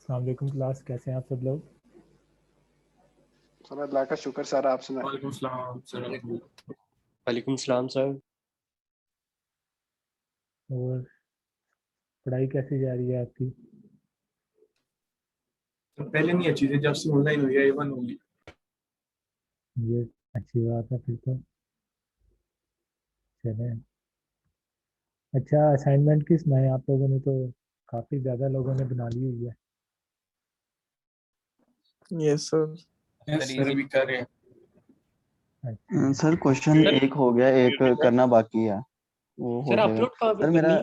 अस्सलाम वालेकुम क्लास, कैसे हैं आप सब लोग? सर अल्लाह का शुक्र सर, आप सुनाए। वालेकुम सलाम सर। वालेकुम सलाम सर। और पढ़ाई कैसी जा रही है आपकी? तो पहले नहीं अच्छी थी, जब से ऑनलाइन हुई है A1 होगी। ये अच्छी बात है फिर तो। चलें। अच्छा, असाइनमेंट किस में है आप लोगों ने? तो काफ़ी ज़्यादा लोगों ने बना ली हुई है। Yes sir. सर अभी कर रहे हैं। अच्छा, सर क्वेश्चन एक हो गया, एक करना बाकी है, वो हो सर जाएगा। अपलोड कहाँ पे सर मेरा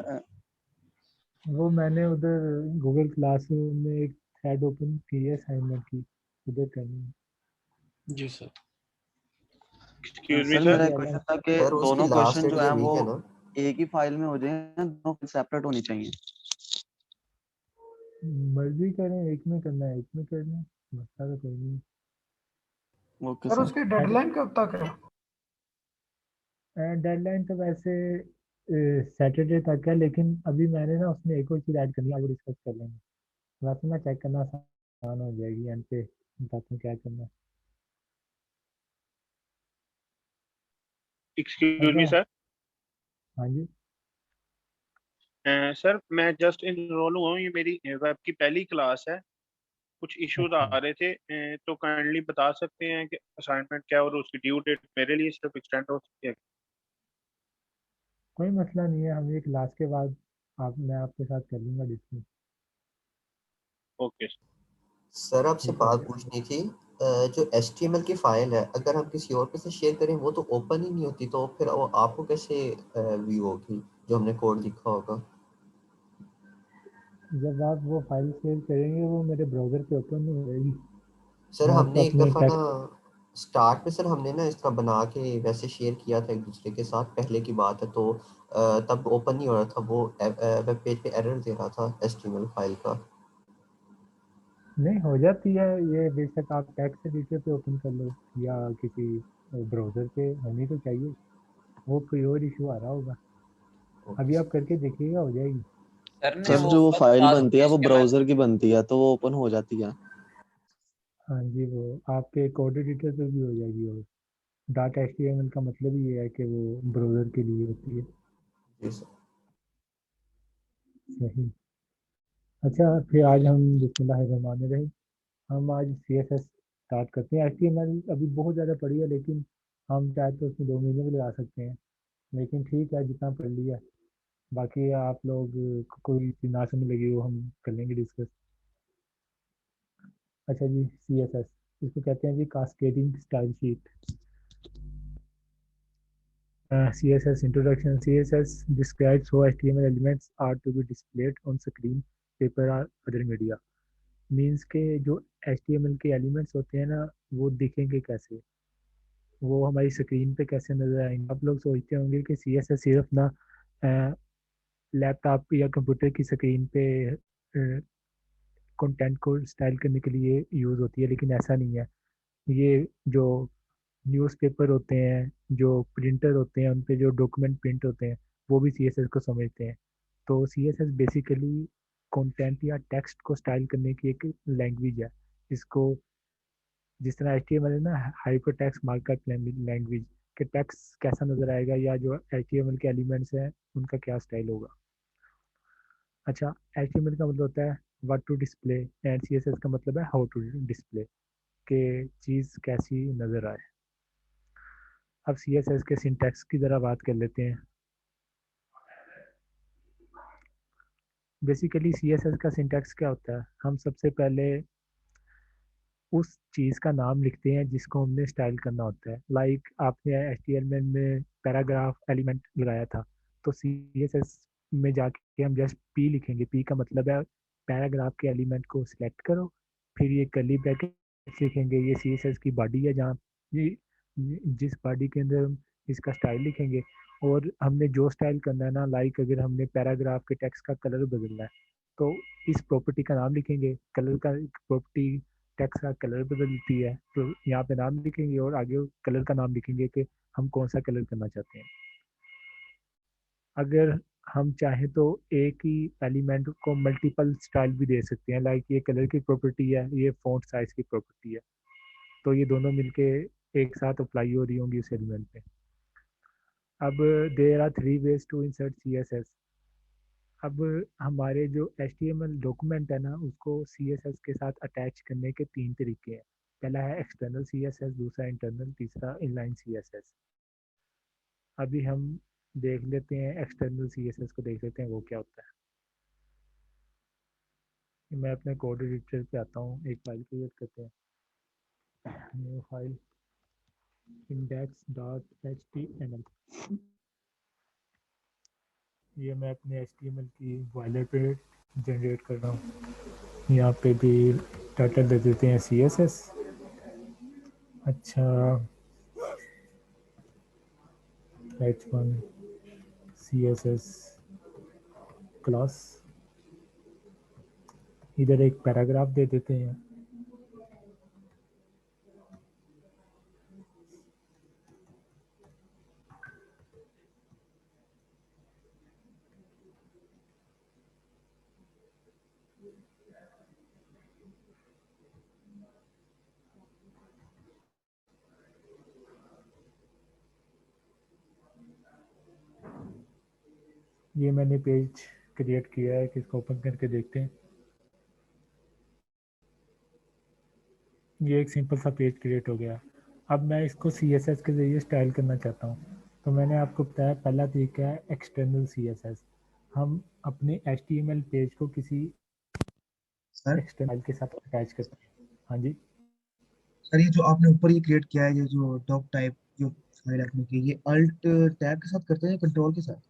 वो मैंने उधर गूगल क्लासरूम में एक थ्रेड ओपन की है असाइनमेंट की, उधर करनी है। जी sir. Excuse me sir sir. मेरा एक क्वेश्चन था कि सर उसकी दोनों लास्ट क्वेश्चन डेट जो ये है वीक वो है ना? एक ही फाइल में हो जाए, दोनों सेपरेट होनी चाहिए। मर्जी करें, एक में करना है एक में करना है, मसला तो कोई नहीं। Okay sir sir. उसकी डेडलाइन कब तक है? डेडलाइन तो वैसे सैटरडे तक है, लेकिन अभी मैंने ना उसमें एक और चीज़ ऐड करनी है, वो डिस्कस कर लेंगे। वैसे ना चेक करना आसान हो जाएगी, एंड पे बताता हूँ क्या करना है। एक्सक्यूज मी अच्छा, सर। हाँ जी। सर मैं जस्ट इनरोल हुआ हूँ, ये मेरी वेब की पहली क्लास है। कुछ इश्यूज आ अच्छा, रहे थे, तो काइंडली बता सकते हैं कि असाइनमेंट क्या है और उसकी ड्यू डेट मेरे लिए सिर्फ एक्सटेंड हो सकती है। कोई मसला नहीं है, हम ये क्लास के बाद मैं आपके साथ कर लूँगा डिस्कस। ओके। सर आपसे ठीक है बात फिर। पूछनी थी। जो HTML की फाइल है, अगर हम किसी और के साथ शेयर करें वो तो ओपन ही नहीं होती, तो फिर वो आपको कैसे व्यू होगी जो हमने कोड लिखा होगा? जब आप वो फाइल सेव करेंगे वो मेरे ब्राउज़र पे ओपन नहीं होएगी। सर मैं हमने उसको एक अपने दफ़ा ना टेक्स्ट स्टार्ट में सर हमने ना इस तरह बना के वैसे शेयर किया था एक दूसरे के साथ, पहले की बात है, तो तब ओपन नहीं हो रहा था, वो वेब पेज पे एरर दे रहा था HTML फाइल का। नहीं हो जाती है ये, बेशक आप टेक्स्ट एडिटर पे ओपन कर लो या किसी ब्राउज़र पे, होनी तो चाहिए। वो कोई और इशू आ रहा होगा, अभी आप करके देखिएगा, हो जाएगी। सर ने सर वो जो वो फर्स्ट फाइल टास्क बनती है वो HTML ब्राउजर की बनती है, तो वो ओपन हो जाती है। हाँ जी, वो आपके कोड एडिटर पे भी हो जाएगी। और डाटा एचटीएमएल का मतलब ही ये है कि वो ब्राउज़र के लिए होती है। जी सर। सही। अच्छा, फिर आज हम बिस्मिल्लाहिर्रहमानिर्रहीम, हम आज CSS स्टार्ट करते हैं। HTML अभी बहुत ज़्यादा पड़ी है, लेकिन हम चाहे तो उसमें 2 महीने भी लगा सकते हैं, लेकिन ठीक है जितना पढ़ लिया। बाकी आप लोग को कोई चीज़ ना समझ लगी वो हम कर लेंगे डिस्कस। अच्छा जी, CSS इसको कहते हैं जी cascading style sheet. CSS introduction. CSS describes how HTML elements are to be displayed on screen, paper or other media. Means के जो HTML के एलिमेंट्स होते हैं ना, वो दिखेंगे कैसे, वो हमारी स्क्रीन पे कैसे नजर आएंगे। आप लोग सोचते होंगे कि CSS सिर्फ ना लैपटॉप या कंप्यूटर की स्क्रीन पे कंटेंट को स्टाइल करने के लिए यूज़ होती है, लेकिन ऐसा नहीं है। ये जो न्यूज़पेपर होते हैं, जो प्रिंटर होते हैं, उन पे जो डॉक्यूमेंट प्रिंट होते हैं, वो भी CSS को समझते हैं। तो CSS बेसिकली कंटेंट या टेक्स्ट को स्टाइल करने की एक लैंग्वेज है। इसको जिस तरह HTML है ना, हाइपर टेक्स्ट मार्कअप लैंग्वेज, कि टेक्स्ट कैसा नजर आएगा या जो HTML के एलिमेंट्स हैं उनका क्या स्टाइल होगा। अच्छा, HTML का मतलब होता है what to display, and CSS का मतलब है हाउ टू डिस्प्ले, के चीज़ कैसी नज़र आए। अब CSS के सिंटैक्स की ज़रा बात कर लेते हैं। बेसिकली CSS का सिंटैक्स क्या होता है? हम सबसे पहले उस चीज़ का नाम लिखते हैं जिसको हमने स्टाइल करना होता है। लाइक आपने HTML में पैराग्राफ एलिमेंट लगाया था, तो CSS में जाके हम जस्ट P लिखेंगे। P का मतलब है पैराग्राफ के एलिमेंट को सिलेक्ट करो, फिर ये कर्ली ब्रैकेट लिखेंगे, ये CSS की बॉडी है, जहाँ ये जिस बॉडी के अंदर हम इसका स्टाइल लिखेंगे। और हमने जो स्टाइल करना है ना, लाइक अगर हमने पैराग्राफ के टेक्स्ट का कलर बदलना है, तो इस प्रॉपर्टी का नाम लिखेंगे। कलर का प्रॉपर्टी टेक्स्ट का कलर बदलती है, तो यहाँ पे नाम लिखेंगे और आगे कलर का नाम लिखेंगे कि हम कौन सा कलर करना चाहते हैं। अगर हम चाहें तो एक ही एलिमेंट को मल्टीपल स्टाइल भी दे सकते हैं, लाइक ये कलर की प्रॉपर्टी है, ये फॉन्ट साइज की प्रॉपर्टी है, तो ये दोनों मिलके एक साथ अप्लाई हो रही होंगी उस एलिमेंट पे। अब there are 3 ways to insert CSS। अब हमारे जो HTML डॉक्यूमेंट है ना, उसको CSS के साथ अटैच करने के 3 तरीके हैं। पहला है एक्सटर्नल CSS, दूसरा इंटरनल, तीसरा इनलाइन CSS। अभी हम देख लेते हैं एक्सटर्नल CSS को, देख लेते हैं वो क्या होता है। मैं अपने कोड एडिटर पे आता हूँ, एक फाइल क्रिएट करते हैं, न्यू फाइल index.html। ये मैं अपने HTML की वायलर पे जनरेट कर रहा हूँ। यहाँ पे भी टाइटल दे देते हैं CSS। अच्छा, h1 CSS क्लास, इधर एक पैराग्राफ दे देते हैं। ये मैंने पेज क्रिएट किया है, किसको ओपन करके देखते हैं। ये एक सिंपल सा पेज क्रिएट हो गया। अब मैं इसको CSS के ज़रिए स्टाइल करना चाहता हूँ। तो मैंने आपको बताया पहला तरीका है एक्सटर्नल CSS। हम अपने HTML पेज को किसी सर एक्सटर्नल के साथ अटैच करते हैं। हाँ जी सर, ये जो आपने ऊपर ये क्रिएट किया है, ये जो डॉक टाइप जो फाइल आपने की, ये अल्ट टैब के साथ करते हैं या कंट्रोल के साथ?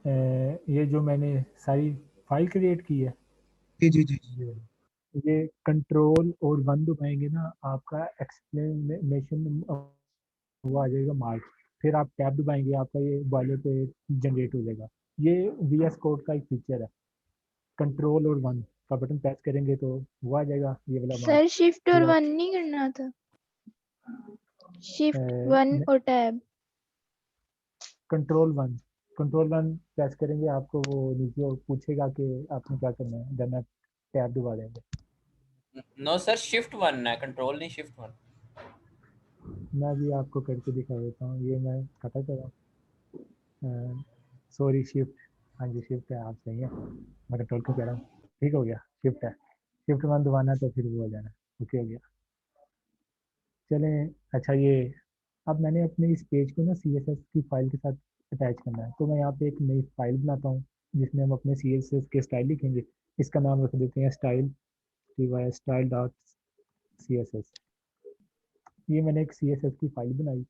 ये जो मैंने सारी फाइल क्रिएट की है, जी जी जी जी, ये वाला। ये कंट्रोल और 1 दबाएंगे ना, आपका एक्सप्लेनेशन वो आ जाएगा मार्क। फिर आप टैब दबाएंगे, आपका ये बॉयलर पे जनरेट हो जाएगा। ये VS कोड का एक फीचर है। कंट्रोल और 1 का बटन प्रेस करेंगे तो वो आ जाएगा, ये वाला मार्क। सर शिफ्ट और फिर आप 1 नहीं करना था, शिफ्ट 1 और टैब। कंट्रोल 1 प्रेस करेंगे, आपको वो नीचे पूछेगा कि आपने क्या करना है, देन आप टैब दबा देंगे। नो सर, शिफ्ट 1 है, कंट्रोल नहीं, शिफ्ट 1। मैं भी आपको करके दिखा देता हूँ, ये मैं पता करा, सॉरी शिफ्ट, हाँ जी शिफ्ट है, आप सही है, मैं कंट्रोल क्यों कह रहा हूँ, ठीक हो गया, शिफ्ट है। शिफ्ट 1 दबाना तो फिर वो हो जाना, ओके हो गया। चलें, अच्छा ये अब मैंने अपने इस पेज को ना CSS की फाइल के साथ अटैच करना है, तो मैं यहाँ पे एक नई फाइल बनाता हूँ जिसमें हम अपने CSS के स्टाइल लिखेंगे। इसका नाम रख देते हैं स्टाइल डॉट CSS। ये मैंने एक CSS की फाइल बनाई,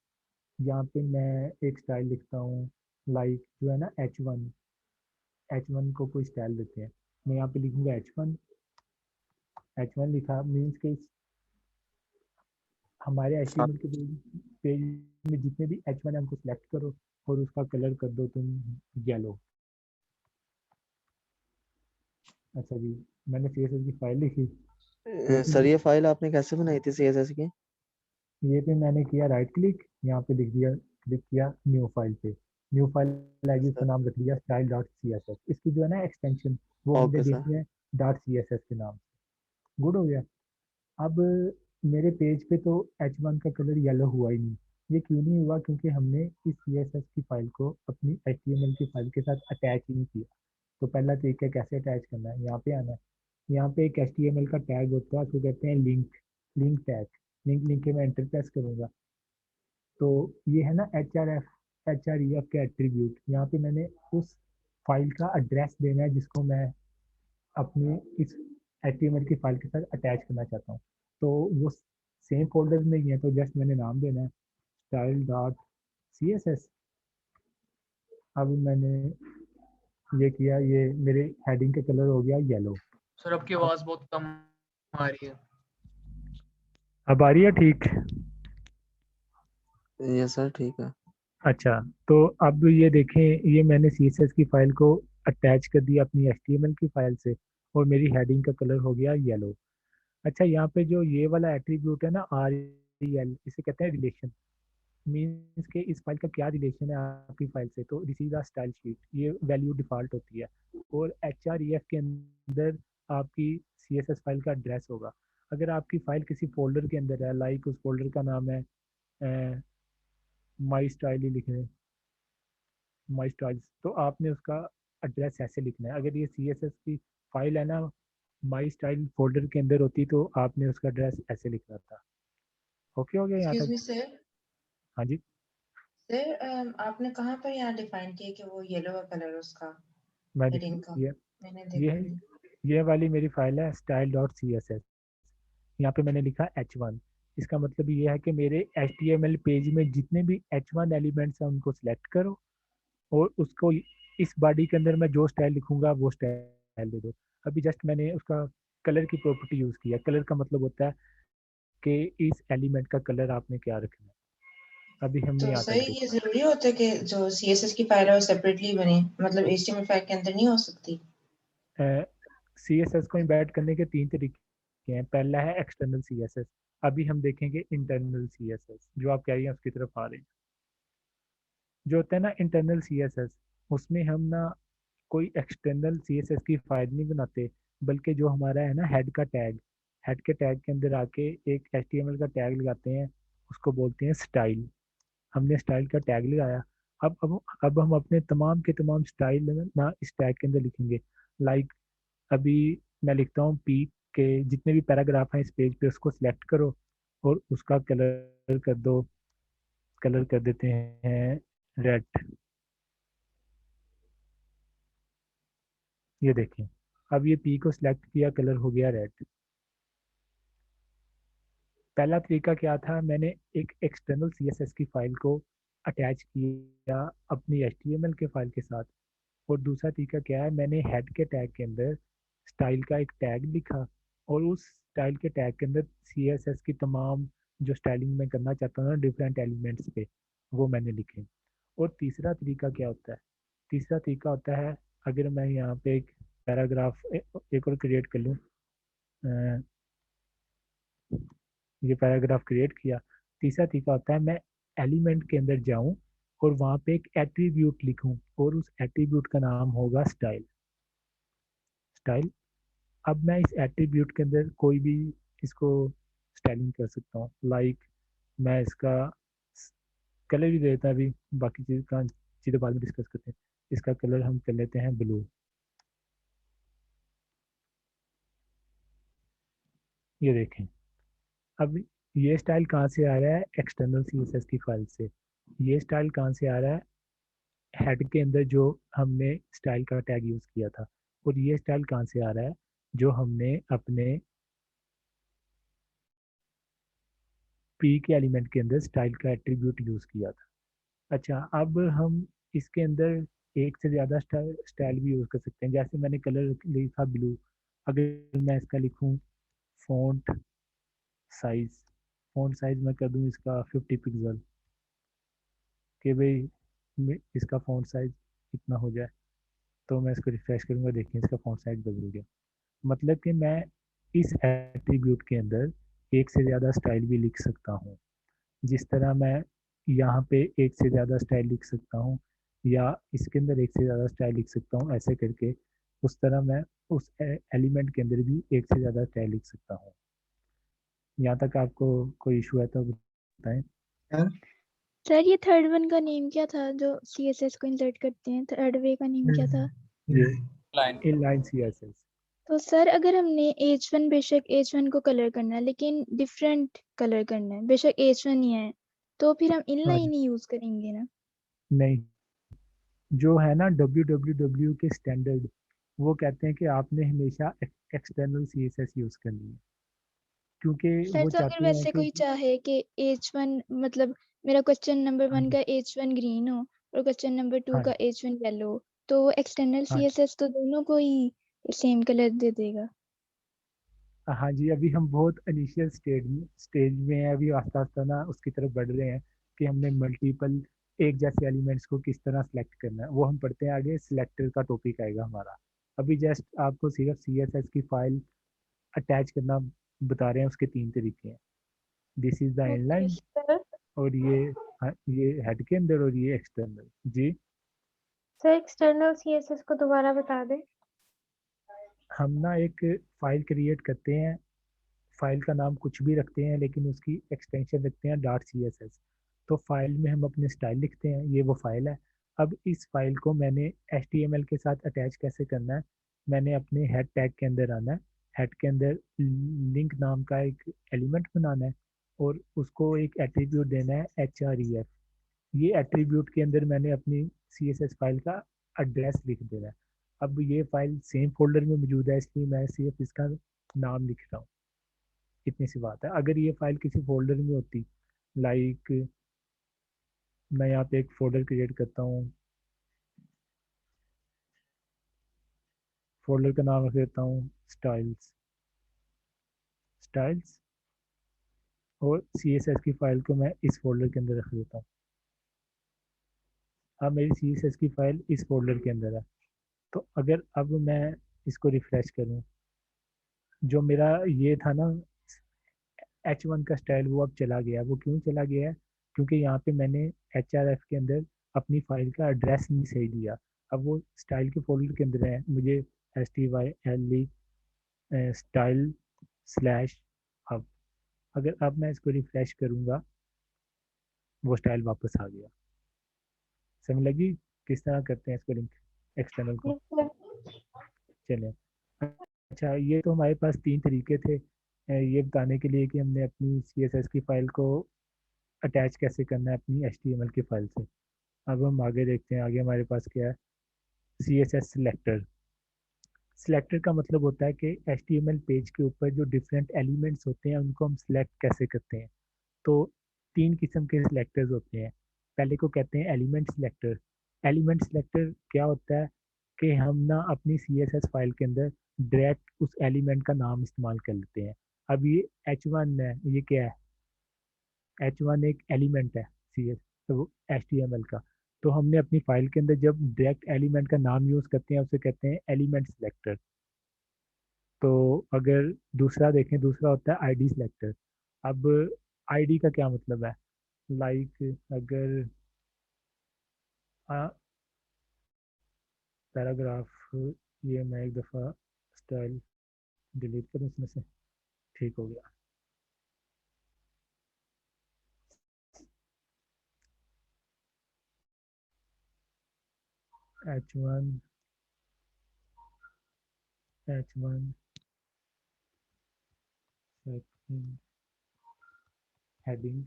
यहाँ पे मैं एक स्टाइल लिखता हूँ, लाइक जो है ना H1 को कोई स्टाइल देते हैं। मैं यहाँ पे लिखूंगा H1 लिखा मीन्स के हमारे HTML के पेज में जितने भी H1 है उनको सिलेक्ट करो और उसका कलर कर दो तुम येलो। अच्छा जी, मैंने CSS की फाइल लिखी, सर ये फाइल आपने कैसे बनाई थी CSS की? ये पे मैंने किया राइट क्लिक, यहाँ पे लिख दिया, क्लिक किया न्यू फाइल पे, न्यू फाइल आएगी, उसका सर नाम रख दिया स्टाइल डॉट CSS। इसकी जो है ना एक्सटेंशन वो हमने ओके सर। देनी है .css के नाम। गुड हो गया। अब मेरे पेज पे तो H1 का कलर येलो हुआ ही नहीं। ये क्यों नहीं हुआ? क्योंकि हमने इस CSS की फाइल को अपनी HTML की फाइल के साथ अटैच ही नहीं किया। तो पहला तरीका कैसे अटैच करना है, यहाँ पे आना है, यहाँ पे एक HTML का टैग होता है, उसको कहते हैं लिंक टैग। लिंक के मैं एंटर प्रेस करूँगा तो ये है ना HREF के एट्रीब्यूट, यहाँ पे मैंने उस फाइल का एड्रेस देना है जिसको मैं अपने इस HTML की फाइल के साथ अटैच करना चाहता हूँ। तो वो सेम फोल्डर में ही है, तो जस्ट मैंने नाम देना है स्टाइल डॉट CSS। अब मैंने ये किया, ये मेरे हेडिंग का कलर हो गया येलो। सर आपकी आवाज बहुत कम आ रही है। अब आ रही है ठीक? ये सर ठीक है। अच्छा, तो अब ये देखें, ये मैंने CSS की फाइल को अटैच कर दिया अपनी HTML की फाइल से और मेरी हेडिंग का कलर हो गया येलो। अच्छा, यहाँ पे जो ये वाला एट्रीब्यूट है ना REL, इसे कहते हैं रिलेशन। मीन्स के इस फाइल का क्या रिलेशन है आपकी फाइल से, तो this is the style sheet, ये वैल्यू डिफॉल्ट होती है। और HREF के अंदर आपकी CSS फाइल का एड्रेस होगा। अगर आपकी फाइल किसी फोल्डर के अंदर है, लाइक उस फोल्डर का नाम है माई स्टाइल ही लिख लें, माई स्टाइल्स, तो आपने उसका एड्रेस ऐसे लिखना है। अगर ये CSS की फाइल है ना माई स्टाइल फोल्डर के अंदर होती तो आपने उसका एड्रेस ऐसे लिखना था। ओके हो गया यहाँ एक्सक्यूज तक? मी सर। हाँ जी। सर आपने कहाँ पर यहाँ डिफाइन किया कि वो येलो का कलर उसका मैं हेडिंग का? ये मैंने ये देखा नहीं। ये वाली मेरी फाइल है style.css। यहाँ पे मैंने लिखा H1। इसका मतलब ये है कि मेरे HTML पेज में जितने भी H1 एलिमेंट्स हैं उनको सिलेक्ट करो और उसको इस बॉडी के अंदर मैं जो स्टाइल लिखूंगा वो स्टाइल दे दो। अभी जस्ट मैंने उसका कलर की प्रॉपर्टी यूज़ किया। कलर का मतलब होता है कि इस एलिमेंट का कलर आपने क्या रखना है। अभी हमने तो यहाँ सर तक ये देखा। जरूरी होता है कि जो CSS की फाइल है वो सेपरेटली बने, मतलब HTML फाइल के अंदर नहीं हो सकती? CSS को इम्बेड करने के 3 तरीके हैं। पहला है एक्सटर्नल CSS, अभी हम देखेंगे इंटरनल CSS। जो आप कह रही हैं उसकी तरफ आ रहे हैं। जो होता है ना इंटरनल CSS, उसमें हम ना कोई एक्सटर्नल CSS की फाइल नहीं बनाते, बल्कि जो हमारा है ना हेड के टैग के अंदर आके एक HTML का टैग लगाते हैं, उसको बोलते हैं स्टाइल। हमने स्टाइल का टैग लगाया। अब हम अपने तमाम के तमाम स्टाइल ना इस टैग के अंदर लिखेंगे। लाइक अभी मैं लिखता हूँ पी के जितने भी पैराग्राफ हैं इस पेज पे उसको सिलेक्ट करो और उसका कलर कर दो, कलर कर देते हैं रेड। ये देखें, अब ये पी को सिलेक्ट किया, कलर हो गया रेड। पहला तरीका क्या था, मैंने एक एक्सटर्नल CSS की फाइल को अटैच किया अपनी HTML के फाइल के साथ। और दूसरा तरीका क्या है, मैंने हेड के टैग के अंदर स्टाइल का एक टैग लिखा और उस स्टाइल के टैग के अंदर CSS की तमाम जो स्टाइलिंग मैं करना चाहता हूँ ना डिफरेंट एलिमेंट्स पे, वो मैंने लिखे। और तीसरा तरीका क्या होता है, तीसरा तरीका होता है, अगर मैं यहाँ पे एक पैराग्राफ एक और क्रिएट कर लूँ, ये पैराग्राफ क्रिएट किया। तीसरा तरीका होता है मैं एलिमेंट के अंदर जाऊं और वहाँ पे एक एट्रीब्यूट लिखूं और उस एट्रीब्यूट का नाम होगा स्टाइल। स्टाइल। अब मैं इस एट्रीब्यूट के अंदर कोई भी इसको स्टाइलिंग कर सकता हूँ। लाइक मैं इसका कलर भी दे देता अभी, बाकी चीज़ें बाद में डिस्कस करते हैं। इसका कलर हम कर लेते हैं ब्लू। ये देखें, अब ये स्टाइल कहाँ से आ रहा है, एक्सटर्नल CSS की फाइल से। ये स्टाइल कहाँ से आ रहा है, हेड के अंदर जो हमने स्टाइल का टैग यूज़ किया था। और ये स्टाइल कहाँ से आ रहा है, जो हमने अपने पी के एलिमेंट के अंदर स्टाइल का एट्रीब्यूट यूज़ किया था। अच्छा, अब हम इसके अंदर एक से ज़्यादा स्टाइल भी यूज़ कर सकते हैं। जैसे मैंने कलर लिखा ब्लू, अगर मैं इसका लिखूँ फ़ॉन्ट साइज़, फ़ॉन्ट साइज़ मैं कर दूँ इसका 50 पिक्सल, कि भाई इसका फ़ॉन्ट साइज़ कितना हो जाए। तो मैं इसको रिफ्रेश करूँगा, देखिए इसका फ़ॉन्ट साइज़ बदल गया। मतलब कि मैं इस एट्रीब्यूट के अंदर एक से ज़्यादा स्टाइल भी लिख सकता हूँ। जिस तरह मैं यहाँ पे एक से ज़्यादा स्टाइल लिख सकता हूँ या इसके अंदर एक से ज़्यादा स्टाइल लिख सकता हूँ, ऐसे करके उस तरह मैं उस एलिमेंट के अंदर भी एक से ज़्यादा स्टाइल लिख सकता हूँ। यहाँ तक आपको कोई इशू है तो बताएं। यार सर ये थर्ड वन का नेम क्या था जो CSS को इंसर्ट करते हैं, थर्ड वे का नेम क्या था? ये लाइन इनलाइन CSS। तो सर अगर हमने H1 बेशक H1 को कलर करना है लेकिन डिफरेंट कलर करना है, बेशक H1 ही है, तो फिर हम हाँ इनलाइन जी, ही यूज करेंगे ना? नहीं, जो है ना WWW के स्टैंडर्ड, वो कहते हैं कि आपने हमेशा एक्सटर्नल CSS यूज़ करनी है, क्योंकि सर वो तो अगर चाहते हैं वैसे कि कोई चाहे कि H1 मतलब मेरा क्वेश्चन नंबर हाँ 1 जी, का H1 ग्रीन हो और क्वेश्चन नंबर 2 हाँ का H1 येलो हो, तो वो एक्सटर्नल हाँ CSS तो दोनों को ही सेम कलर दे देगा। हाँ जी, अभी हम बहुत इनिशियल स्टेज में हैं, अभी आस्ता आस्ता ना उसकी तरफ बढ़ रहे हैं कि हमने मल्टीपल एक जैसे एलिमेंट्स को किस तरह सेलेक्ट करना है। वो हम पढ़ते हैं आगे, सिलेक्टर का टॉपिक आएगा हमारा। अभी जस्ट आपको सिर्फ CSS की फाइल अटैच करना बता रहे हैं, उसके 3 तरीके हैं। This is the okay inline, sir. और ये हाँ, ये हेड के अंदर और ये एक्सटर्नल। जी सर एक्सटर्नल सीएसएस को दोबारा बता दें। हम ना एक फाइल क्रिएट करते हैं, फाइल का नाम कुछ भी रखते हैं लेकिन उसकी एक्सटेंशन रखते हैं डॉट सी एस एस। तो फाइल में हम अपने स्टाइल लिखते हैं, ये वो फाइल है। अब इस फाइल को मैंने एच टी एम एल के साथ अटैच कैसे करना है, मैंने अपने हेड टैग के अंदर आना है, हेड के अंदर लिंक नाम का एक एलिमेंट बनाना है और उसको एक एट्रीब्यूट देना है एच आर ई एफ। ये एट्रीब्यूट के अंदर मैंने अपनी सी एस एस फाइल का एड्रेस लिख देना है। अब ये फाइल सेम फोल्डर में मौजूद है इसलिए मैं सिर्फ इसका नाम लिख रहा हूँ, इतनी सी बात है। अगर ये फाइल किसी फोल्डर में होती, लाइक मैं यहाँ पे एक फोल्डर क्रिएट करता हूँ, फोल्डर का नाम रख देता हूँ स्टाइल्स, स्टाइल्स, और सी एस एस की फाइल को मैं इस फोल्डर के अंदर रख देता हूँ। अब मेरी सी एस एस की फाइल इस फोल्डर के अंदर है। तो अगर अब मैं इसको रिफ्रेश करूँ, जो मेरा ये था ना H1 का स्टाइल, वो अब चला गया। वो क्यों चला गया है? क्योंकि यहाँ पे मैंने HRF के अंदर अपनी फाइल का एड्रेस नहीं सही दिया। अब वो स्टाइल के फोल्डर के अंदर है, मुझे STYLE स्टाइल स्लैश अब, अगर अब मैं इसको रिफ्रेश करूँगा वो स्टाइल वापस आ गया। समझ लगी किस तरह करते हैं इसको लिंक एक्सटर्नल को? Yes sir. चलें, अच्छा ये तो हमारे पास 3 तरीके थे ये बताने के लिए कि हमने अपनी CSS की फाइल को अटैच कैसे करना है अपनी HTML की फाइल से। अब हम आगे देखते हैं, आगे हमारे पास क्या है, CSS सिलेक्टर। सिलेक्टर का मतलब होता है कि HTML पेज के ऊपर जो डिफरेंट एलिमेंट्स होते हैं उनको हम सिलेक्ट कैसे करते हैं। तो 3 किस्म के सिलेक्टर्स होते हैं। पहले को कहते हैं एलिमेंट सिलेक्टर। एलिमेंट सिलेक्टर क्या होता है कि हम ना अपनी CSS फाइल के अंदर डायरेक्ट उस एलिमेंट का नाम इस्तेमाल कर लेते हैं। अब ये H1 है, ये क्या है? H1 एक एलिमेंट है सी एस, तो HTML का। तो हमने अपनी फाइल के अंदर जब डायरेक्ट एलिमेंट का नाम यूज़ करते हैं उसे कहते हैं एलिमेंट सिलेक्टर। तो अगर दूसरा देखें, दूसरा होता है आईडी सिलेक्टर। अब आईडी का क्या मतलब है, लाइक अगर पैराग्राफ, ये मैं एक दफ़ा स्टाइल डिलीट करूँ इसमें से, ठीक हो गया। H1 H1 सेकंड हेडिंग,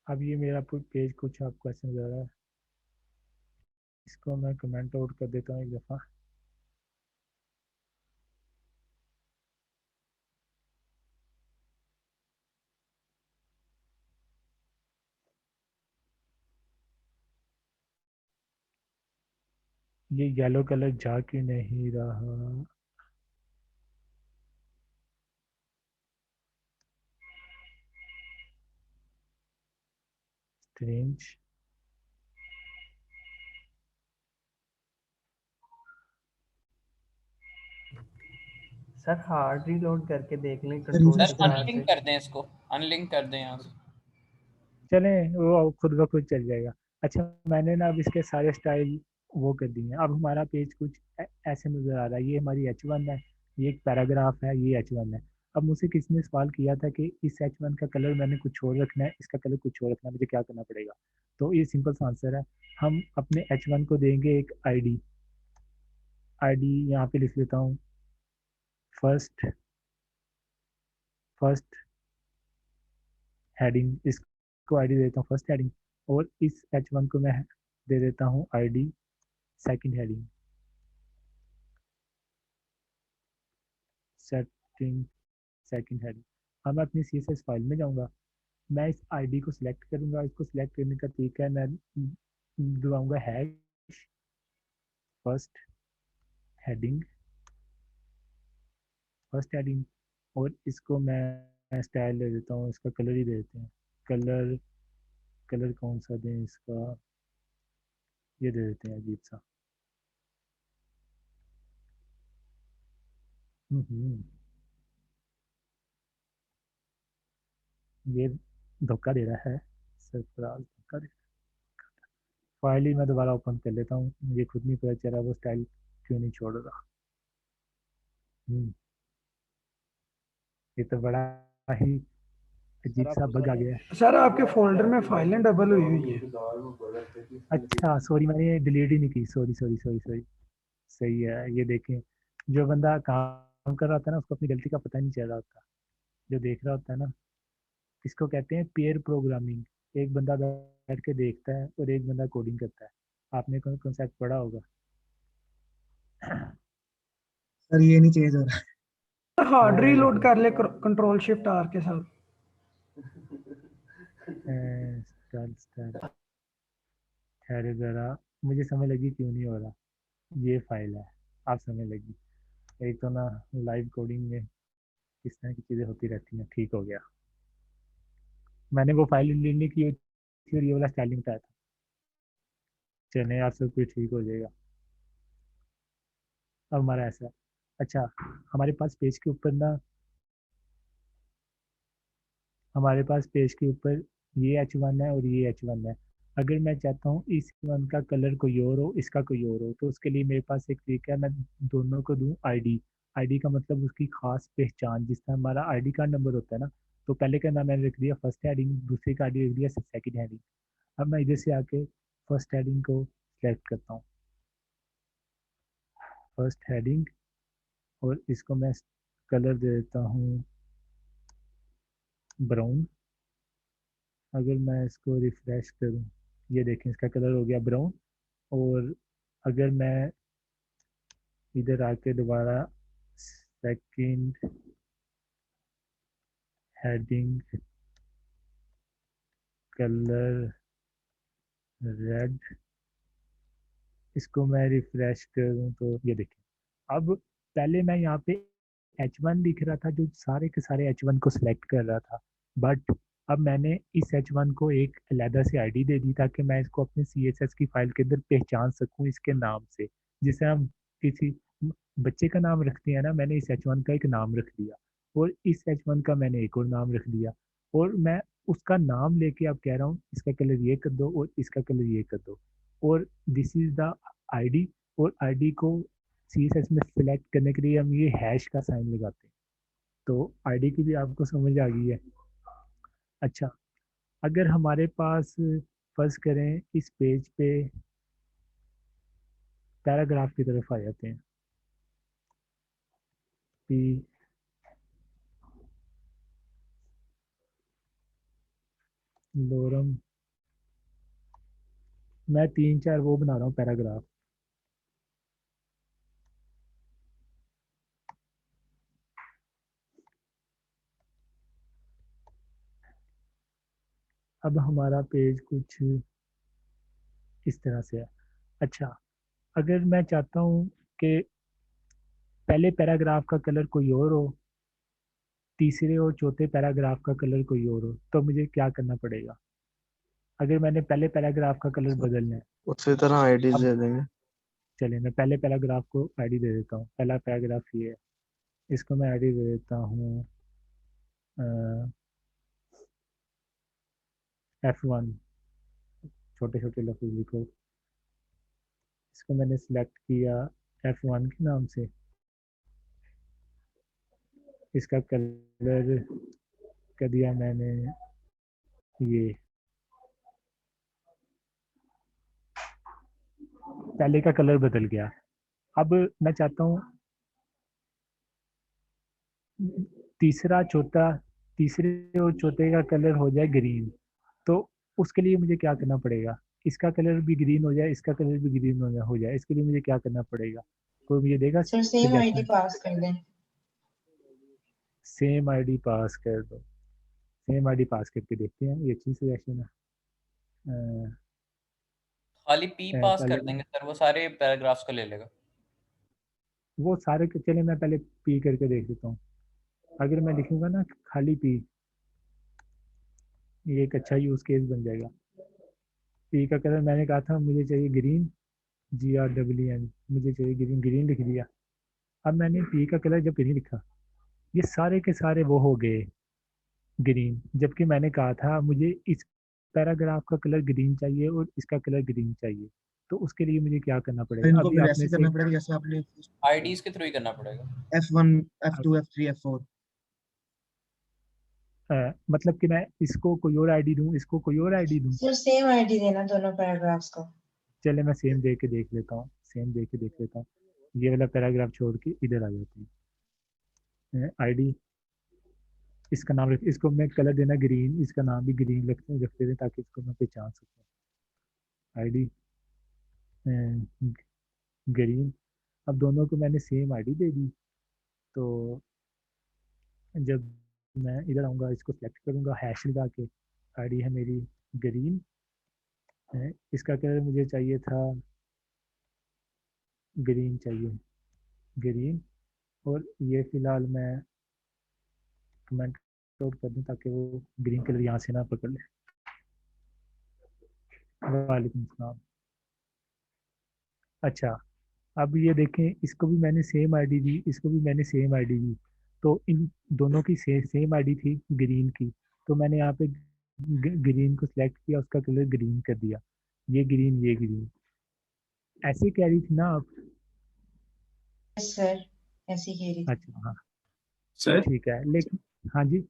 अब ये मेरा पेज कुछ आपको ऐसे नज़र आ रहा है, इसको मैं कमेंट आउट कर देता हूँ एक दफ़ा। ये येलो कलर जा क्यों नहीं रहा? स्ट्रेंज। सर हार्ड रीलोड करके देख लें sir control refresh sir shift करना आर है। से। अनलिंक कर दें इसको, अनलिंक कर दें यहाँ से। चलें, वो खुद ब खुद चल जाएगा। अच्छा मैंने ना अब इसके सारे स्टाइल वो कर दिए हैं। अब हमारा पेज कुछ ऐसे नज़र आ रहा है। ये हमारी H1 है, ये एक पैराग्राफ है, ये H1 है। अब मुझसे किसी ने सवाल किया था कि इस H1 का कलर मैंने कुछ और रखना है, इसका कलर कुछ और रखना है, मुझे क्या करना पड़ेगा? तो ये सिंपल सा आंसर है, हम अपने H1 को देंगे एक आईडी। आईडी यहाँ पे लिख लेता हूँ फर्स्ट, फर्स्ट हेडिंग, इसको आईडी देता हूँ फर्स्ट हेडिंग, और इस H1 को मैं दे देता हूँ ID second heading. Setting second heading. अब मैं अपनी CSS फाइल में जाऊँगा, मैं इस आईडी को सिलेक्ट करूँगा। इसको सिलेक्ट करने का तरीका है, मैं दबाऊँगा hash first heading, first heading, और इसको मैं स्टाइल दे देता हूँ, इसका कलर ही दे देते हैं, कलर कलर कौन सा दें इसका, ये दे देते हैं अजीब सा। ये धोखा दे रहा है, सरफराज धोखा दे। फाइल ही मैं दोबारा ओपन कर लेता हूँ, मुझे खुद नहीं पता चला वो स्टाइल क्यों नहीं छोड़ रहा। ये तो बड़ा ही अजीब सा बग आ गया है। सर आपके फोल्डर में फाइलें डबल हुई हुई है। अच्छा सॉरी, मैंने डिलीट ही नहीं की, सॉरी सॉरी सॉरी सॉरी। सही है, ये देखें, जो बंदा काम कर रहा होता है ना उसको अपनी गलती का पता नहीं चल रहा होता, जो देख रहा होता है ना। इसको कहते हैं पेयर प्रोग्रामिंग। एक बंदा बैठ के देखता है और एक बंदा कोडिंग करता है। आपने कौन कॉन्सेप्ट पढ़ा होगा। सर ये नहीं चेंज हो रहा। हार्ड रीलोड कर ले कंट्रोल शिफ्ट आर के साथ। ठहरे जरा, मुझे समझ लगी क्यों नहीं हो रहा। ये फाइल है, आप समझ लगी। एक तो ना लाइव कोडिंग में इस तरह की चीज़ें होती रहती हैं। ठीक हो गया, मैंने वो फाइल डिलीट नहीं की थी और ये वाला स्टाइलिंग बताया था। चलिए आप सब कुछ ठीक हो जाएगा। अब हमारा ऐसा, अच्छा हमारे पास पेज के ऊपर ना, हमारे पास पेज के ऊपर ये H1 है और ये H1 है। अगर मैं चाहता हूँ इस वन का कलर कोई और हो, इसका कोई और हो, तो उसके लिए मेरे पास एक तरीका है, मैं दोनों को दूँ आईडी। आईडी का मतलब उसकी खास पहचान, जिस तरह हमारा आईडी कार्ड नंबर होता है ना, तो पहले का नाम मैंने रख दिया फर्स्ट हेडिंग, दूसरे का आईडी रख दिया सेकंड हेडिंग। अब मैं इधर से आके फर्स्ट हेडिंग को सेलेक्ट करता हूँ, फर्स्ट हेडिंग, और इसको मैं कलर दे देता हूँ ब्राउन। अगर मैं इसको रिफ्रेश करूँ, ये देखें इसका कलर हो गया ब्राउन। और अगर मैं इधर आके दोबारा सेकंड हेडिंग कलर रेड, इसको मैं रिफ्रेश करूँ तो ये देखें। अब पहले मैं यहाँ पे H1 लिख रहा था, जो सारे के सारे H1 को सिलेक्ट कर रहा था, बट अब मैंने इस H1 को एक अलहदा से आईडी दे दी ताकि मैं इसको अपने CSS की फाइल के अंदर पहचान सकूं इसके नाम से। जिसे हम किसी बच्चे का नाम रखते हैं ना, मैंने इस H1 का एक नाम रख दिया और इस H1 का मैंने एक और नाम रख दिया, और मैं उसका नाम लेके अब कह रहा हूँ इसका कलर ये कर दो और इसका कलर ये कर दो, और दिस इज द आईडी। और आईडी को CSS में सिलेक्ट करने के लिए हम ये हैश का साइन लगाते हैं। तो आईडी की भी आपको समझ आ गई है। अच्छा, अगर हमारे पास फर्ज करें इस पेज पे पैराग्राफ की तरफ आ जाते हैं, पी लोरम, मैं 3-4 वो बना रहा हूँ पैराग्राफ। अब हमारा पेज कुछ इस तरह से है। अच्छा, अगर मैं चाहता हूँ कि पहले पैराग्राफ का कलर कोई और हो, तीसरे और चौथे पैराग्राफ का कलर कोई और हो, तो मुझे क्या करना पड़ेगा। अगर मैंने पहले पैराग्राफ का कलर बदलना है, उसी तरह आईडी अब दे देंगे। चलिए मैं पहले पैराग्राफ को आईडी दे देता हूँ। पहला पैराग्राफ ये है, इसको मैं आईडी दे देता हूँ F1, छोटे छोटे लफ्ज़ लिखो। इसको मैंने सिलेक्ट किया F1 के नाम से, इसका कलर कर दिया मैंने ये, पहले का कलर बदल गया। अब मैं चाहता हूँ तीसरा चौथा, तीसरे और चौथे का कलर हो जाए ग्रीन, तो उसके लिए मुझे क्या करना पड़ेगा। इसका कलर भी ग्रीन हो जाए, इसका कलर भी ग्रीन हो जाए, इसके लिए मुझे क्या करना पड़ेगा। कोई मुझे देगा सर सेम आईडी सजेशन। पास कर दें। सेम आईडी पास कर दो, सेम आईडी पास करके देखते हैं, ये अच्छी सजेशन है। खाली पी पास पहले कर देंगे सर, वो सारे पैराग्राफ्स को ले लेगा। वो सारे चले, मैं पहले पी करके देख लेता हूँ। अगर मैं लिखूंगा ना खाली पी, ये एक अच्छा यूज केस बन जाएगा। पी का कलर मैंने कहा था मुझे चाहिए ग्रीन, GREEN, मुझे चाहिए ग्रीन, ग्रीन लिख दिया। अब मैंने पी का कलर जब ग्रीन लिखा, ये सारे के सारे वो हो गए ग्रीन, जबकि मैंने कहा था मुझे इस पैराग्राफ का कलर ग्रीन चाहिए और इसका कलर ग्रीन चाहिए। तो उसके लिए मुझे क्या करना तो पड़ेगा? इनको अभी फिर आपने ऐसे से करना पड़ेगा जैसे आपने आईडीज के थ्रू ही करना पड़ेगा। F1 F2 F3 F4। मतलब कि मैं इसको कोई और आईडी दूं, इसको कोई और आईडी दूं? सर सेम आईडी देना दोनों पैराग्राफ्स को। चले मैं सेम दे के देख लेता हूँ, सेम दे के देख लेता हूँ। ये वाला पैराग्राफ छोड़ के इधर आ जाती है आईडी, इसका नाम रख, इसको मैं कलर देना ग्रीन, इसका नाम भी ग्रीन रख देते हैं ताकि इसको मैं पहचान सकूँ। ID green. अब दोनों को मैंने सेम आईडी दे दी, तो जब मैं इधर आऊँगा इसको सेलेक्ट करूँगा हैश लगा के, आईडी है मेरी ग्रीन है, इसका कलर मुझे चाहिए था ग्रीन चाहिए, ग्रीन। और ये फिलहाल मैं कमेंट आउट कर दूँ ताकि वो ग्रीन कलर यहाँ से ना पकड़ ले। वालेकुम सलाम। अच्छा, अब ये देखें, इसको भी मैंने सेम आईडी दी, इसको भी मैंने सेम आईडी दी, तो इन दोनों की सेम आईडी थी ग्रीन की, तो मैंने यहाँ पे ग्रीन को सिलेक्ट किया, उसका कलर ग्रीन कर दिया, ये ग्रीन ये ग्रीन, ऐसे कह रही थी ना आप? यस सर, ऐसे ही कह रही थी। अच्छा हाँ सर ठीक है, लेकिन हाँ जी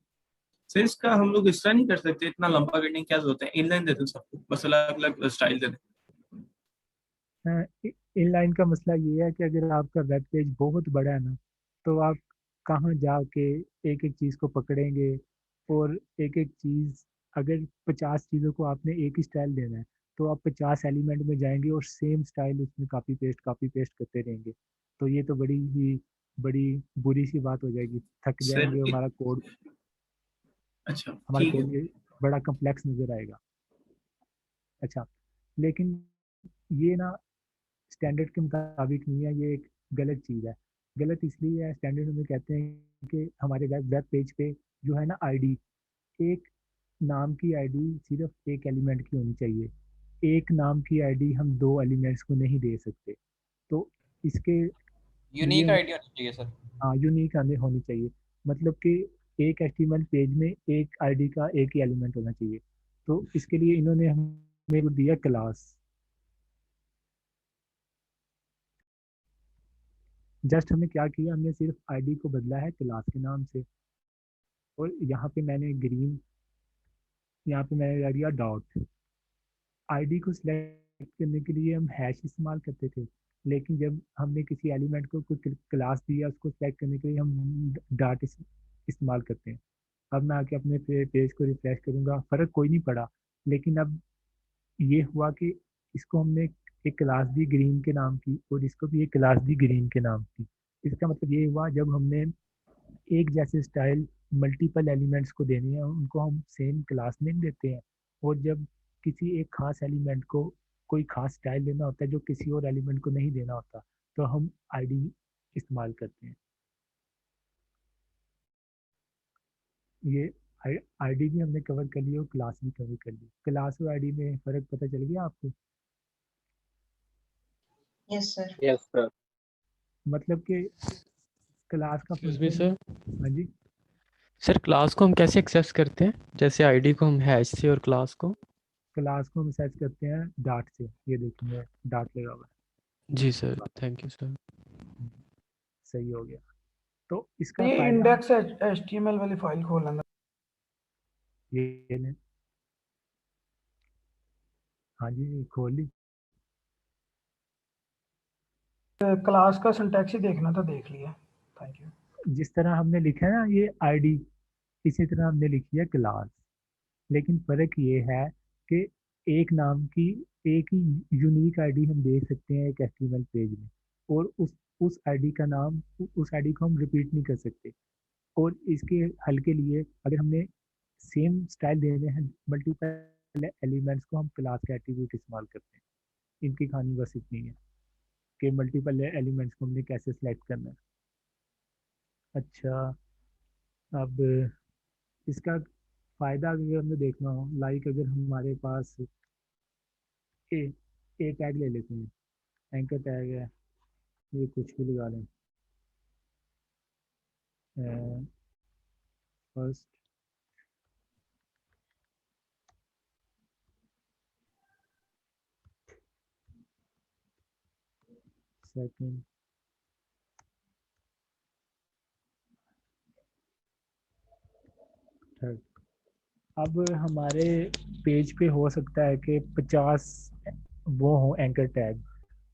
सर इसका हम लोग इस तरह नहीं कर सकते, इतना लंबा करने की क्या जरूरत है, इनलाइन दे दो सबको, बस अलग अलग स्टाइल दे दो। इनलाइन का मसला ये है कि अगर आपका वेब पेज बहुत बड़ा है ना, तो आप कहाँ जाके एक एक चीज़ को पकड़ेंगे, और एक एक चीज़, अगर 50 चीज़ों को आपने एक ही स्टाइल देना है, तो आप 50 एलिमेंट में जाएंगे और सेम स्टाइल उसमें कॉपी पेस्ट करते रहेंगे, तो ये तो बड़ी बुरी सी बात हो जाएगी, थक सर जाएंगे, हमारा कोड अच्छा हमारा ठीक है। कोड बड़ा कम्प्लेक्स नज़र आएगा। अच्छा, लेकिन ये ना स्टैंडर्ड के मुताबिक नहीं है, ये एक गलत चीज़ है। गलत इसलिए है, स्टैंडर्ड हमें कहते हैं कि हमारे वेब पेज पे जो है ना आईडी, एक नाम की आईडी सिर्फ एक एलिमेंट की होनी चाहिए, एक नाम की आईडी हम 2 एलिमेंट्स को नहीं दे सकते। तो इसके लिए यूनिक आईडी होनी चाहिए सर। हाँ यूनिक आने होनी चाहिए, मतलब कि एक HTML पेज में एक आईडी का एक ही एलिमेंट होना चाहिए। तो इसके लिए इन्होंने हमें वो दिया क्लास, जस्ट हमने क्या किया, हमने सिर्फ आईडी को बदला है क्लास के नाम से, और यहाँ पे मैंने ग्रीन, यहाँ पे मैंने लगा दिया डॉट। आईडी को सिलेक्ट करने के लिए हम हैश इस्तेमाल करते थे, लेकिन जब हमने किसी एलिमेंट को कोई क्लास दिया, उसको सिलेक्ट करने के लिए हम डॉट इस्तेमाल करते हैं। अब मैं आके अपने पेज को रिफ्रेश करूँगा, फ़र्क कोई नहीं पड़ा, लेकिन अब ये हुआ कि इसको हमने एक क्लास दी ग्रीन के नाम की, और इसको भी एक क्लास दी ग्रीन के नाम की। इसका मतलब ये हुआ, जब हमने एक जैसे स्टाइल मल्टीपल एलिमेंट्स को देने हैं, उनको हम सेम क्लास नेम देते हैं, और जब किसी एक खास एलिमेंट को कोई खास स्टाइल देना होता है जो किसी और एलिमेंट को नहीं देना होता, तो हम आईडी इस्तेमाल करते हैं। ये आईडी भी हमने कवर कर लिया और क्लास भी कवर कर ली। क्लास और आईडी में फ़र्क पता चल गया आपको? Yes sir. Yes sir. मतलब कि क्लास का एक्सक्यूज मी फंक्शन। सर। हाँ जी सर क्लास को हम कैसे एक्सेस करते हैं, जैसे आईडी को हम हैश से और क्लास को? क्लास को हम सर्च करते हैं डॉट से, ये देखेंगे डॉट लगा हुआ जी सर, थैंक यू सर। है। सही हो गया। तो इसका ये फायदा इंडेक्स HTML वाली फाइल खोल लेना। ये ने, हाँ जी खोल ली। क्लास का सिंटैक्स ही देखना था, देख लिया, थैंक यू। जिस तरह हमने लिखा है ना ये आईडी, इसी तरह हमने लिखी है क्लास, लेकिन फ़र्क ये है कि एक नाम की एक ही यूनिक आईडी हम दे सकते हैं एक HTML पेज में, और उस आईडी का नाम, उस आईडी को हम रिपीट नहीं कर सकते। और इसके हल के लिए अगर हमने सेम स्टाइल देने हैं मल्टीपल एलिमेंट्स को, हम क्लास का एट्रीब्यूट इस्तेमाल करते हैं। इनकी कहानी बस इतनी है कि मल्टीपल एलिमेंट्स को हमने कैसे सेलेक्ट करना है। अच्छा, अब इसका फ़ायदा अगर हमें देखना हो, लाइक अगर हमारे पास ए ए टैग ले लेते हैं, एंकर टैग है, ये कुछ भी लगा लें, फर्स्ट सेकंड थर्ड। अब हमारे पेज पे हो सकता है कि 50 वो हो एंकर टैग,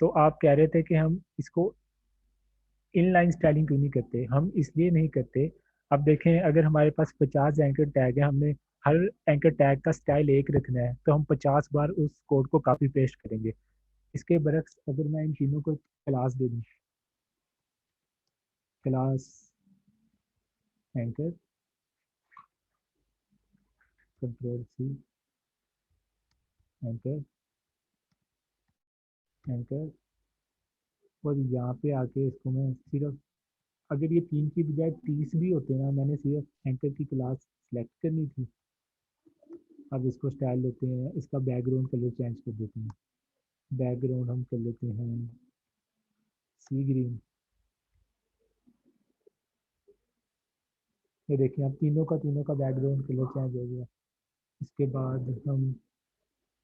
तो आप कह रहे थे कि हम इसको इनलाइन स्टाइलिंग क्यों नहीं करते? हम इसलिए नहीं करते, अब देखें अगर हमारे पास 50 एंकर टैग है, हमने हर एंकर टैग का स्टाइल एक रखना है, तो हम 50 बार उस कोड को कॉपी पेस्ट करेंगे। इसके बरक्स अगर मैं इन तीनों को क्लास दे दूँ, class anchor, control C, anchor anchor, और यहाँ पे आके इसको मैं सिर्फ, अगर ये 3 की बजाय 30 भी होते ना, मैंने सिर्फ एंकर की क्लास सेलेक्ट करनी थी। अब इसको स्टाइल देते हैं, इसका बैकग्राउंड कलर चेंज कर देते हैं, बैकग्राउंड हम कर लेते हैं सी ग्रीन। ये देखिए अब तीनों का बैकग्राउंड कलर चेंज हो गया। इसके बाद हम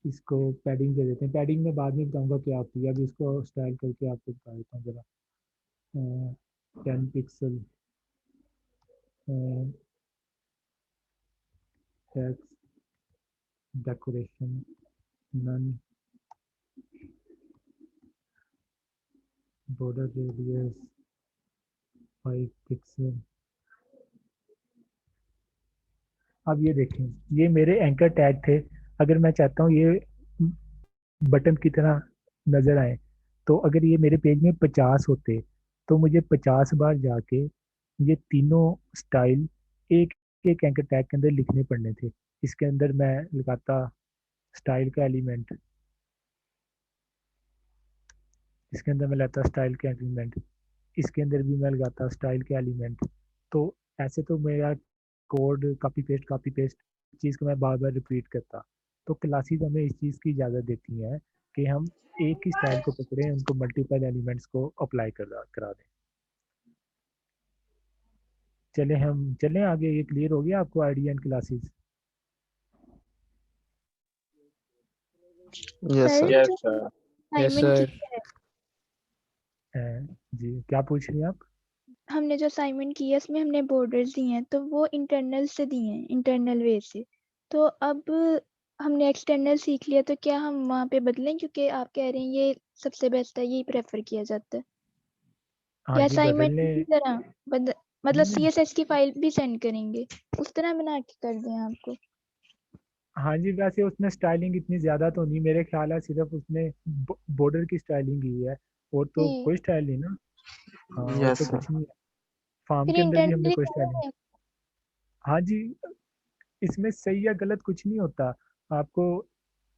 इसको पैडिंग दे देते हैं, पैडिंग में बाद में बताऊंगा क्या होती है, अभी इसको स्टाइल करके आपको बता देता हूँ ज़रा। 10 pixel text decoration none, border radius 5 pixel. अब ये देखें, ये मेरे एंकर टैग थे, अगर मैं चाहता हूँ ये बटन की तरह नज़र आए, तो अगर ये मेरे पेज में 50 होते, तो मुझे 50 बार जाके ये तीनों स्टाइल एक एक एंकर टैग के अंदर लिखने पड़ने थे। इसके अंदर मैं लगाता स्टाइल का एलिमेंट, इसके अंदर मैं लाता स्टाइल के एलिमेंट, इसके अंदर भी मैं लगाता स्टाइल के एलिमेंट। तो ऐसे तो मेरा कोड कॉपी पेस्ट चीज़ को मैं बार बार रिपीट करता। तो क्लासेस हमें इस चीज़ की इजाज़त देती हैं कि हम एक ही स्टाइल को पकड़ें, उनको मल्टीपल एलिमेंट्स को अप्लाई करा दें। चलें आगे, ये क्लियर हो गया आपको ID and classes? Yes sir. Yes sir. Yes assignment sir. की है, जी क्या पूछ रही हैं आप? हमने जो असाइनमेंट की है उसमें हमने बॉर्डर्स दिए हैं, तो वो इंटरनल से दिए हैं, इंटरनल वे से। तो अब हमने एक्सटर्नल सीख लिया, तो क्या हम वहाँ पे बदलें, क्योंकि आप कह रहे हैं ये सबसे बेस्ट है, यही प्रेफर किया जाता है, हाँ या जी असाइनमेंट बदलने, की तरह मतलब नहीं सीएसएस की फाइल भी सेंड करेंगे, उस तरह बना के कर दें आपको? हाँ जी, वैसे उसमें स्टाइलिंग इतनी ज़्यादा तो नहीं, मेरे ख्याल है सिर्फ उसने बॉर्डर की स्टाइलिंग की है, और तो जी, कोई स्टाइल नहीं ना। हाँ और यस तो सर। कुछ नहीं है, फार्म फिर के अंदर भी हमने इंटरनली कोई स्टाइलिंग। करें। हाँ जी, इसमें सही या गलत कुछ नहीं होता, आपको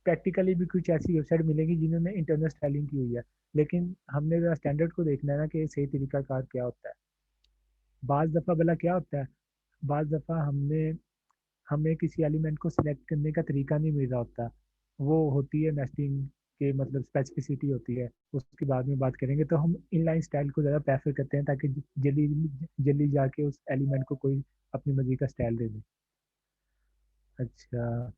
प्रैक्टिकली भी कुछ ऐसी वेबसाइट मिलेगी जिन्होंने इंटरनल स्टाइलिंग की हुई है, लेकिन हमने ज़रा स्टैंडर्ड को देखना है ना कि सही तरीकाकार क्या होता है। बाज़ दफ़ा भला क्या होता है, बाज़ दफ़ा हमें किसी एलिमेंट को सिलेक्ट करने का तरीका नहीं मिल रहा होता, वो होती है नेस्टिंग के मतलब स्पेसिफिसिटी होती है, उसके बाद में बात करेंगे। तो हम इनलाइन स्टाइल को ज़्यादा प्रेफर करते हैं, ताकि जल्दी जल्दी जाके उस एलिमेंट को कोई अपनी मर्जी का स्टाइल दे दे। अच्छा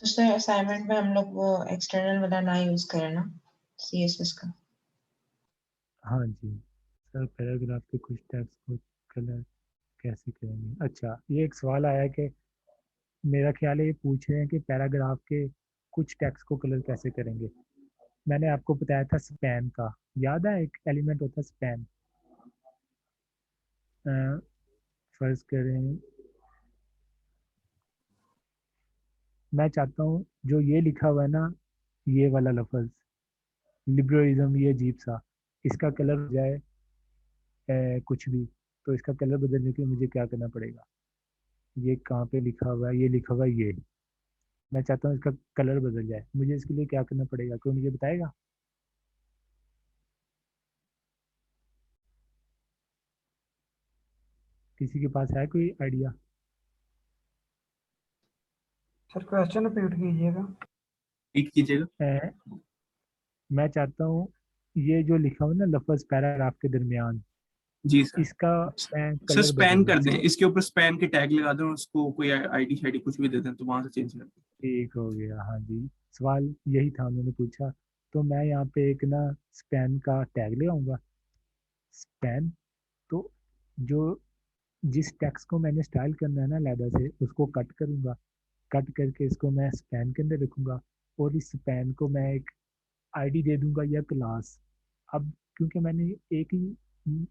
तो सर असाइनमेंट में हम लोग वो एक्सटर्नल वाला ना यूज करें ना, सीएसएस का। हाँ जी सर, पैराग्राफ के कुछ टैग्स को कलर कैसे करेंगे? अच्छा, ये एक सवाल आया है कि मेरा ख्याल है ये पूछ रहे हैं कि पैराग्राफ के कुछ टैग्स को कलर कैसे करेंगे। मैंने आपको बताया था स्पैन का, याद है एक एलिमेंट होता है स्पैन। फर्ज करें मैं चाहता हूँ जो ये लिखा हुआ है ना, ये वाला लफ्ज़ लिबरलिज्म, ये अजीब सा, इसका कलर हो जाए कुछ भी, तो इसका कलर बदलने के लिए मुझे क्या करना पड़ेगा? ये कहाँ पे लिखा हुआ है? ये लिखा हुआ है ये, मैं चाहता हूँ इसका कलर बदल जाए, मुझे इसके लिए क्या करना पड़ेगा? कोई मुझे बताएगा? किसी के पास है कोई आइडिया? सर क्वेश्चन रिपीट कीजिएगा। रिपीट कीजिएगा। मैं चाहता हूँ ये जो लिखा हुआ ना लफ्ज पैराग्राफ के दरमियान, जी सर। इसका मैं सर कलर स्पैन बदलूँ। कर दें, इसके ऊपर स्पैन के टैग लगा दें, उसको कोई आईडी शाईडी कुछ भी दे दें तो वहां से चेंज कर दें। ठीक हो गया। हाँ जी, सवाल यही था, उन्होंने पूछा। तो मैं यहाँ पे एक ना स्पैन का टैग ले आऊँगा। स्पैन, तो जो जिस टेक्स्ट को मैंने स्टाइल करना है ना लैडर से, उसको कट करूँगा। कट करके इसको मैं स्पैन के अंदर रखूँगा और इस स्पैन को मैं एक आईडी दे दूंगा या क्लास। अब क्योंकि मैंने एक ही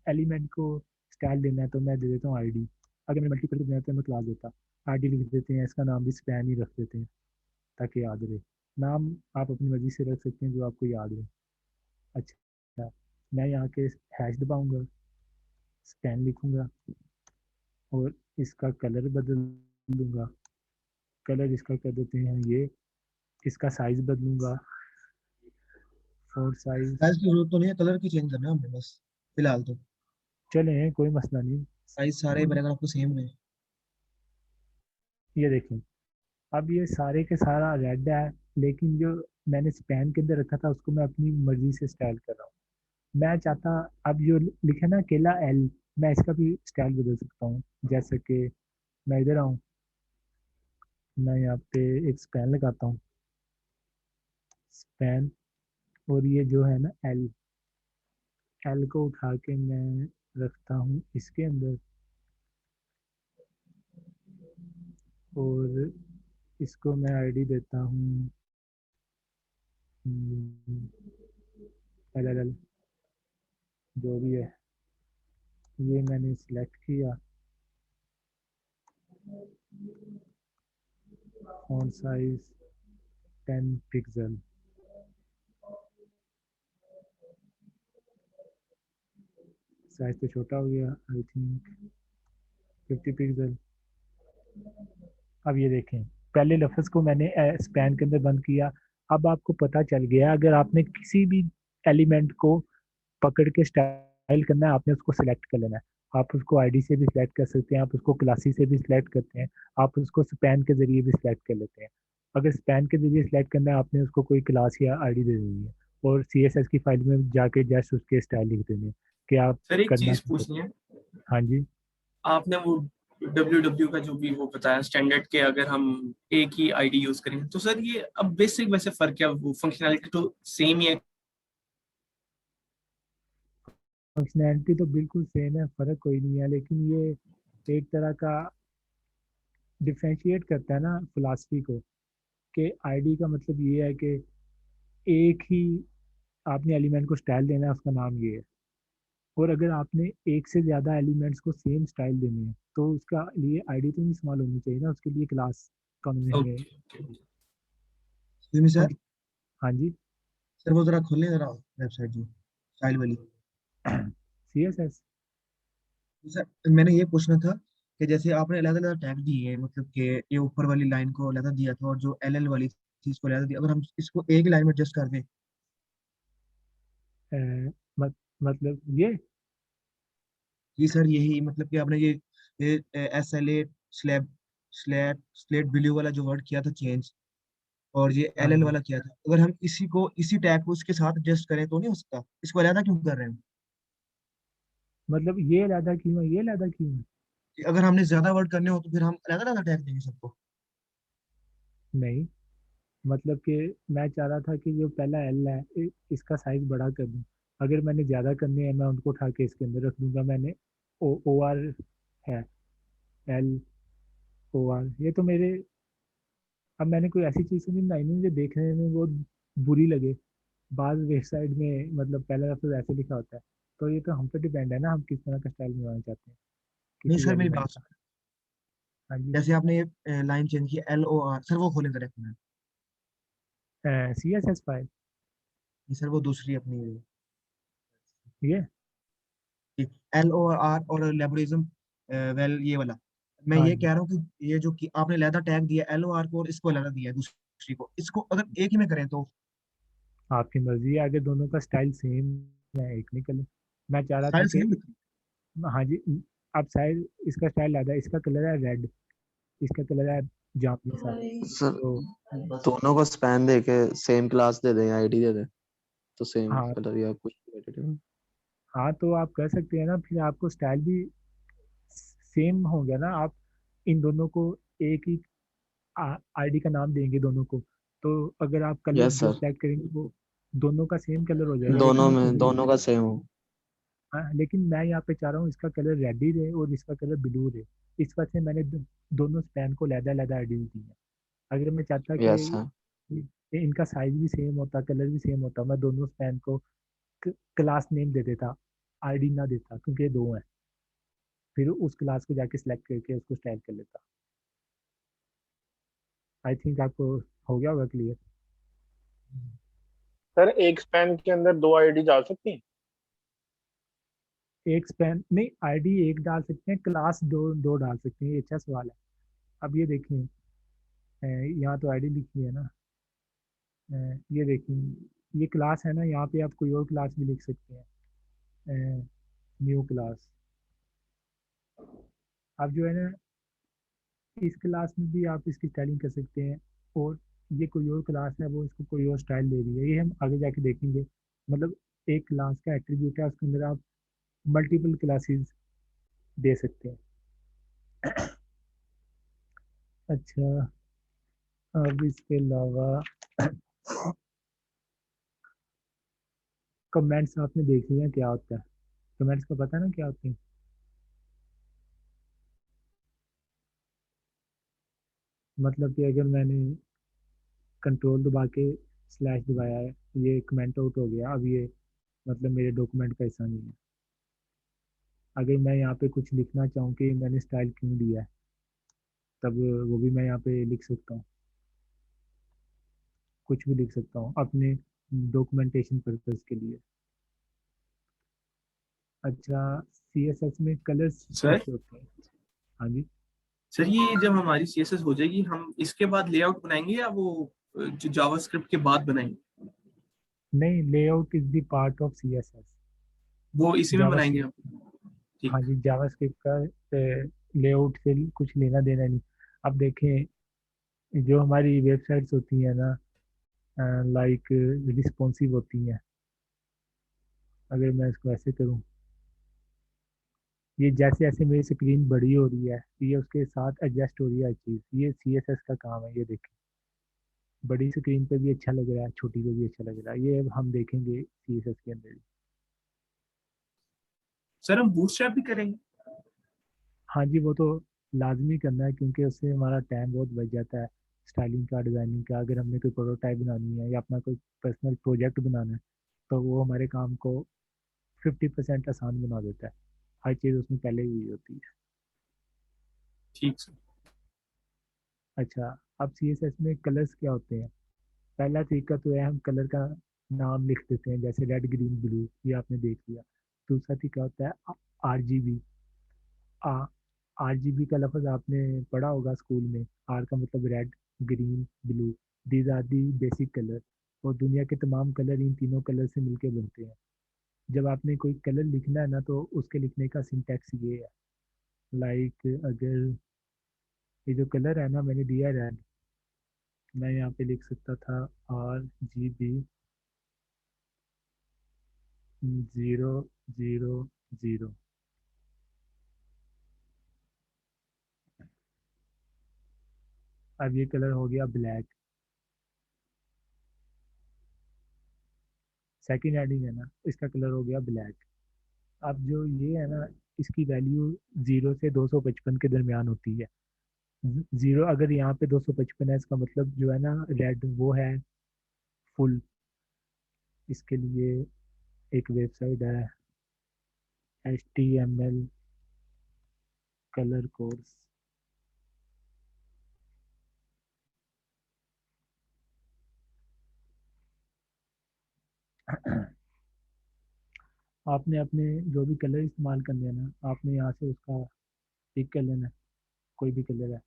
एलिमेंट को स्टाइल देना है तो मैं दे देता हूँ आईडी। अगर मैं मल्टीपल देना तो मैं क्लास देता। आईडी लिख देते हैं, इसका नाम भी स्पैन ही रख देते हैं ताकि याद रहे। नाम आप अपनी मर्जी से रख सकते हैं जो आपको याद रहे। अच्छा, मैं यहाँ के हैश दबाऊंगा, स्पैन लिखूंगा और इसका कलर बदल दूंगा। कलर इसका कर देते हैं ये। इसका साइज बदलूंगा, फॉन्ट साइज। साइज की जरूरत तो नहीं है, कलर की चेंज करना है हमने बस फिलहाल तो। चले, कोई मसला नहीं। साइज सारे बनेगा आपको सेम रहे। ये देखें, अब ये सारे के सारा रेड है, लेकिन जो मैंने स्पैन के अंदर रखा था उसको मैं अपनी मर्जी से स्टाइल कर रहा हूँ। मैं चाहता, अब जो लिखा ना अकेला एल, मैं इसका भी स्टाइल बदल सकता हूँ। जैसे कि मैं इधर आऊँ, मैं यहाँ पे एक स्पैन लगाता हूँ, स्पैन, और ये जो है ना एल, एल को उठा के मैं रखता हूँ इसके अंदर, और इसको मैं आईडी देता हूँ एल एल एल, जो भी है। ये मैंने सिलेक्ट किया, फॉन्ट साइज 10 पिक्सल, साइज तो छोटा हो गया, आई थिंक 50 पिक्सल। अब ये देखें, पहले लफ्ज को मैंने स्पैन के अंदर बंद किया। अब आपको पता चल गया, अगर आपने किसी भी एलिमेंट को पकड़ के स्टाइल करना है, आपने उसको सिलेक्ट कर लेना है। आप उसको आईडी से भी सिलेक्ट कर सकते हैं, आप उसको क्लासी से भी सिलेक्ट करते हैं, आप उसको स्पैन के जरिए भी सिलेक्ट कर लेते हैं। अगर स्पैन के जरिए सिलेक्ट करना है, आपने उसको कोई क्लास या आईडी दे देनी है और CSS की फाइल में जाके जस्ट उसके स्टाइल लिख देने हैं कि आप सर एक करना चीज क्या पूछनी चाहते है, हैं। हाँ जी, आपने वो WW का जो भी वो बताया स्टैंडर्ड के, अगर हम एक ही आईडी यूज करें तो सर ये अब बेसिक वैसे फर्क क्या, वो फंक्शनैलिटी तो सेम ही है? फंक्शनैलिटी तो बिल्कुल सेम है, फ़र्क कोई नहीं है, लेकिन ये एक तरह का डिफ्रेंशिएट करता है ना फिलासफी को, कि आईडी का मतलब ये है कि एक ही आपने एलिमेंट को स्टाइल देना है, उसका नाम ये है। और अगर आपने एक से ज़्यादा एलिमेंट्स को सेम स्टाइल देने हैं तो उसका लिए आईडी तो नहीं इस्तेमाल होनी चाहिए ना, उसके लिए क्लास का उन्होंने हमें सर। हाँ जी, सर वो जरा खोलें जरा वेबसाइट जो स्टाइल वाली। CSS। सर मैंने ये पूछना था कि जैसे आपने अलग अलग टैग दिए, मतलब कि ये ऊपर वाली लाइन को अलग दिया था और जो LL वाली थी इसको अलग दिया, अगर हम इसको एक ही लाइन में एडजस्ट कर दें। मतलब ये जी सर, यही मतलब कि आपने ये SLA स्लैब स्लेट ब्लू वाला जो वर्ड किया था चेंज, और ये हाँ LL जी, वाला किया था, अगर हम इसी टैग को उसके साथ एडजस्ट करें तो नहीं हो सकता? इसको अलग क्यों कर रहे हैं? मतलब ये अलग क्यों है, ये अलग क्यों है? कि अगर हमने ज्यादा वर्ड करने हो तो फिर हम अलग अलग टैग देंगे सबको। नहीं, मतलब कि मैं चाह रहा था कि जो पहला एल है इसका साइज बड़ा कर दूं। अगर मैंने ज़्यादा करने हैं मैं उनको उठा के इसके अंदर रख दूंगा। मैंने ओ आर है, LOR, ये तो मेरे, अब मैंने कोई ऐसी चीज़ सुनी नहीं मुझे देखने में बहुत बुरी लगे। बाद वेबसाइट में मतलब पहला लफ्ज़ ऐसे लिखा होता है, तो ये तो हम पे डिपेंड है ना, हम किस तरह का स्टाइल बनवाना चाहते हैं नहीं किसी भी सर मेरी एलिमेंट बात का। सुन, हाँ जी, जैसे आपने ये लाइन चेंज की LOR, सर वो खोलें करेक्ट में। CSS फाइल सर वो दूसरी अपनी ये। LOR और लेबरिज्म, वेल ये वाला, मैं हाँ ये जी, कह रहा हूँ कि ये जो कि आपने लैदा टैग दिया LOR को और इसको अलग दिया दूसरी को, इसको अगर एक ही में करें तो? आपकी मर्जी है, आगे दोनों का स्टाइल सेम है, एक निकले। मैं चाह रहा था स्टाइल कि, सेम। हाँ जी, अब शायद इसका स्टाइल ज़्यादा है, इसका कलर है रेड, इसका कलर है जामुनी सा। सर तो दोनों को स्पैन देके सेम क्लास दे दें, आईडी दे दें, तो सेम हाँ कलर या कुछ एडिटिव। हाँ, तो आप कर सकते हैं ना, फिर आपको स्टाइल भी सेम हो गया ना। आप इन दोनों को एक ही आईडी का नाम देंगे दोनों को, तो अगर आप कलर यस जो सर, सेलेक्ट करेंगे वो दोनों का सेम कलर हो जाएगा। दोनों लेकिन में दोनों का सेम हो। हाँ, लेकिन मैं यहाँ पे चाह रहा हूँ इसका कलर रेड ही रहे और इसका कलर ब्लू रहे। इस वजह से मैंने दोनों स्पैन को लहदा आईडी दी है। अगर मैं चाहता कि यस सर। इनका साइज भी सेम होता, कलर भी सेम होता, मैं दोनों स्पैन को क्लास नेम दे देता, आईडी ना देता, क्योंकि ये दो हैं। फिर उस क्लास को जाके सिलेक्ट करके उसको स्टाइल कर लेता। आई थिंक आपको हो गया होगा क्लियर। सर एक स्पैन के अंदर 2 आईडी जा सकती हैं? एक स्पैन नहीं, आईडी एक डाल सकते हैं, क्लास दो दो डाल सकते हैं। ये अच्छा सवाल है। अब ये देखिए, यहाँ तो आईडी लिखी है ना, ये देखिए, ये क्लास है ना, यहाँ पे आप कोई और क्लास भी लिख सकते हैं, न्यू क्लास। अब जो है ना, इस क्लास में भी आप इसकी स्टाइलिंग कर सकते हैं। और ये कोई और क्लास है, वो इसको कोई और स्टाइल दे रही है, ये हम आगे जाके देखेंगे। मतलब एक क्लास का एट्रीब्यूट है, उसके अंदर आप मल्टीपल क्लासेस दे सकते हैं। अच्छा, अब इसके अलावा कमेंट्स आपने देख लिया क्या होता है। कमेंट्स का पता है ना क्या होते हैं? मतलब कि अगर मैंने कंट्रोल दबा के स्लैश दबाया है, ये कमेंट आउट हो गया, अब ये मतलब मेरे डॉक्यूमेंट का हिस्सा नहीं है। अगर मैं यहाँ पे कुछ लिखना चाहूँ कि मैंने स्टाइल क्यों दिया है, तब वो भी मैं यहाँ पे लिख सकता हूँ, कुछ भी लिख सकता हूँ अपने डॉक्यूमेंटेशन पर्पज के लिए। अच्छा, सीएसएस में कलर्स सर कैसे होते हैं? हाँ जी। सर ये जब हमारी सीएसएस हो जाएगी हम इसके बाद लेआउट बनाएंगे या वो जो जावास्क्रिप्ट के बाद बनाएंगे? नहीं, layout is the part of CSS. वो इसी में बनाएंगे हम। हाँ ठीक। जी, जावास्क्रिप्ट का लेआउट से कुछ लेना देना नहीं। अब देखें, जो हमारी वेबसाइट्स होती हैं ना, लाइक रिस्पॉन्सिव होती हैं। अगर मैं इसको ऐसे करूँ, ये जैसे जैसे मेरी स्क्रीन बड़ी हो रही है, ये उसके साथ एडजस्ट हो रही है हर चीज़। ये सीएसएस का काम है। ये देखें, बड़ी स्क्रीन पे भी अच्छा लग रहा है, छोटी पे भी अच्छा लग रहा है। ये अब हम देखेंगे सीएसएस के अंदर ही। सर हम बूटस्ट्रैप भी करेंगे? हाँ जी, वो तो लाजमी करना है, क्योंकि उससे हमारा टाइम बहुत बच जाता है स्टाइलिंग का, डिज़ाइनिंग का। अगर हमने कोई प्रोटोटाइप बनानी है या अपना कोई पर्सनल प्रोजेक्ट बनाना है, तो वो हमारे काम को 50% आसान बना देता है। हर चीज़ उसमें पहले ही हुई होती है। ठीक सर। अच्छा, अब सीएसएस में कलर्स क्या होते हैं? पहला तरीका तो है, हम कलर का नाम लिख देते हैं, जैसे रेड, ग्रीन, ब्लू, ये आपने देख लिया। दूसरा तरीका होता है आरजीबी। आ आरजीबी का लफ्ज़ आपने पढ़ा होगा स्कूल में। आर का मतलब red, green, blue. These are the basic colour. और दुनिया के तमाम कलर इन तीनों कलर से मिलके बनते हैं। जब आपने कोई कलर लिखना है ना, तो उसके लिखने का सिंटैक्स ये है। लाइक अगर ये जो कलर है ना, मैंने दिया रेड, मैं यहाँ पे लिख सकता था RGB 000। अब ये कलर हो गया ब्लैक। सेकंड हेडिंग है ना, इसका कलर हो गया ब्लैक। अब जो ये है ना, इसकी वैल्यू 0 से 255 के दरमियान होती है। जीरो, अगर यहाँ पे 255 है, इसका मतलब जो है ना रेड, वो है फुल। इसके लिए एक वेबसाइट है, HTML कलर कोर्स। आपने अपने जो भी कलर इस्तेमाल करने हैं ना, आपने यहाँ से उसका पिक कर लेना है, कोई भी कलर है।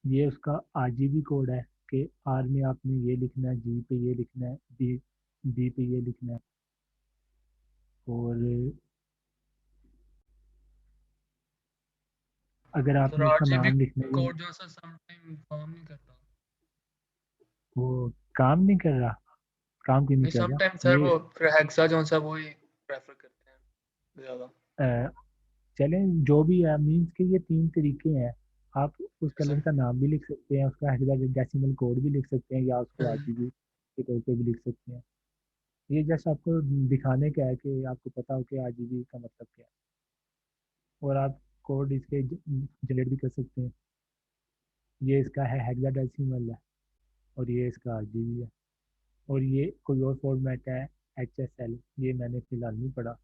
ये उसका RGB कोड है कि आर में आपने ये लिखना है, जी पे ये लिखना है, बी पे ये लिखना है। और अगर सर आपने इसका आरजीबी नाम लिखना है, कोड जो है सर समटाइम काम नहीं करता। वो काम नहीं कर रहा? काम क्यों नहीं नहीं कर रहा? समटाइम सर ये वो हेक्सा जो सा वो ही प्रेफर करते हैं ज्यादा। चलें जो भी है, मीन्स के ये 3 तरीके हैं। आप उस सर कलर का नाम भी लिख सकते हैं, उसका हेक्साडेसिमल कोड भी लिख सकते हैं, या उसको हम्म, आरजीबी के तौर पे भी लिख सकते हैं। ये जस्ट आपको दिखाने का है कि आपको पता हो कि आरजीबी का मतलब क्या है, और आप कोड इसके जनरेट भी कर सकते हैं। ये इसका है हेक्साडेसिमल है, और ये इसका आरजीबी है, और ये कोई और फॉर्मेट है HSL, ये मैंने फिलहाल नहीं पढ़ा।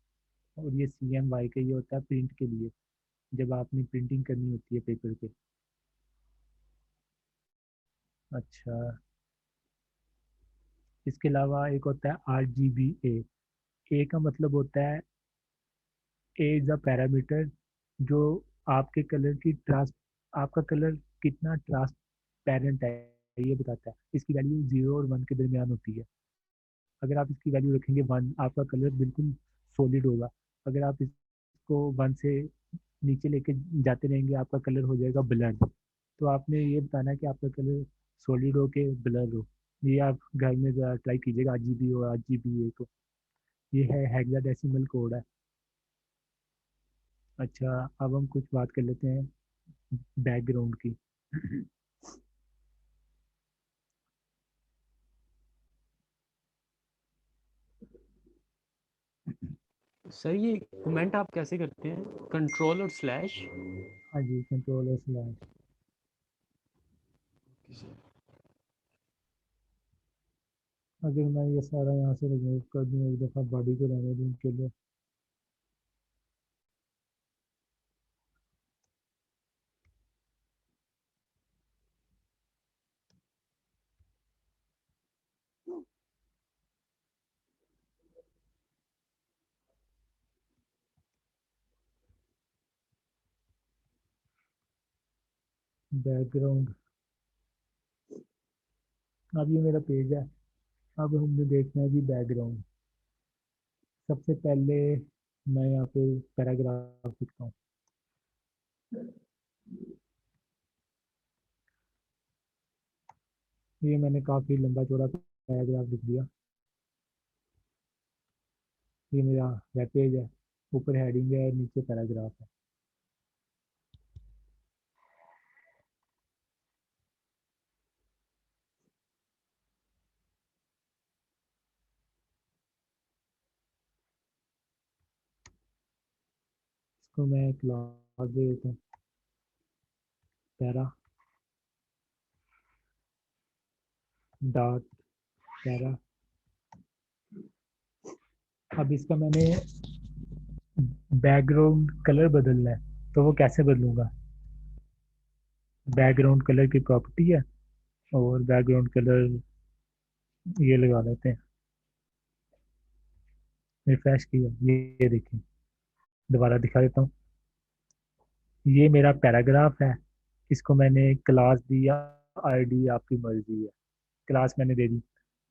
और ये CMY का ये होता है प्रिंट के लिए, जब आपने प्रिंटिंग करनी होती है पेपर पे। अच्छा, इसके अलावा एक होता है RGBA। ए का मतलब होता है ए इज अ पैरामीटर, जो आपके कलर की ट्रांस आपका कलर कितना ट्रांसपेरेंट है ये बताता है। इसकी वैल्यू 0 और 1 के दरमियान होती है। अगर आप इसकी वैल्यू रखेंगे 1, आपका कलर बिल्कुल सॉलिड होगा। अगर आप इसको 1 से नीचे लेके जाते रहेंगे, आपका कलर हो जाएगा ब्लर। तो आपने ये बताना है कि आपका कलर सॉलिड हो के ब्लर हो। ये आप घर में ट्राई कीजिएगा, RGB और RGBA को। ये है हेक्साडेसिमल कोड है। अच्छा, अब हम कुछ बात कर लेते हैं बैकग्राउंड की। सर ये कमेंट आप कैसे करते हैं? कंट्रोल और स्लैश? हाँ जी, कंट्रोल और स्लैश। अगर मैं ये सारा यहाँ से रिमूव कर दूँ, एक दफ़ा बॉडी को रहने दूँ के लिए, बैकग्राउंड। अब ये मेरा पेज है। अब हमने देखना है जी बैकग्राउंड। सबसे पहले मैं यहाँ पे पैराग्राफ लिखता हूँ। ये मैंने काफ़ी लंबा चौड़ा पैराग्राफ लिख दिया। ये मेरा वेब पेज है, ऊपर हेडिंग है, नीचे पैराग्राफ है। इसको मैं क्लास दे देता हूँ, पैरा डॉट पैरा। अब इसका मैंने बैकग्राउंड कलर बदलना है, तो वो कैसे बदलूंगा? बैकग्राउंड कलर की प्रॉपर्टी है, और बैकग्राउंड कलर ये लगा लेते हैं। रिफ्रेश किया, ये देखिए, दोबारा दिखा देता हूँ। ये मेरा पैराग्राफ है, इसको मैंने क्लास दी या आईडी आपकी मर्जी है। क्लास मैंने दे दी,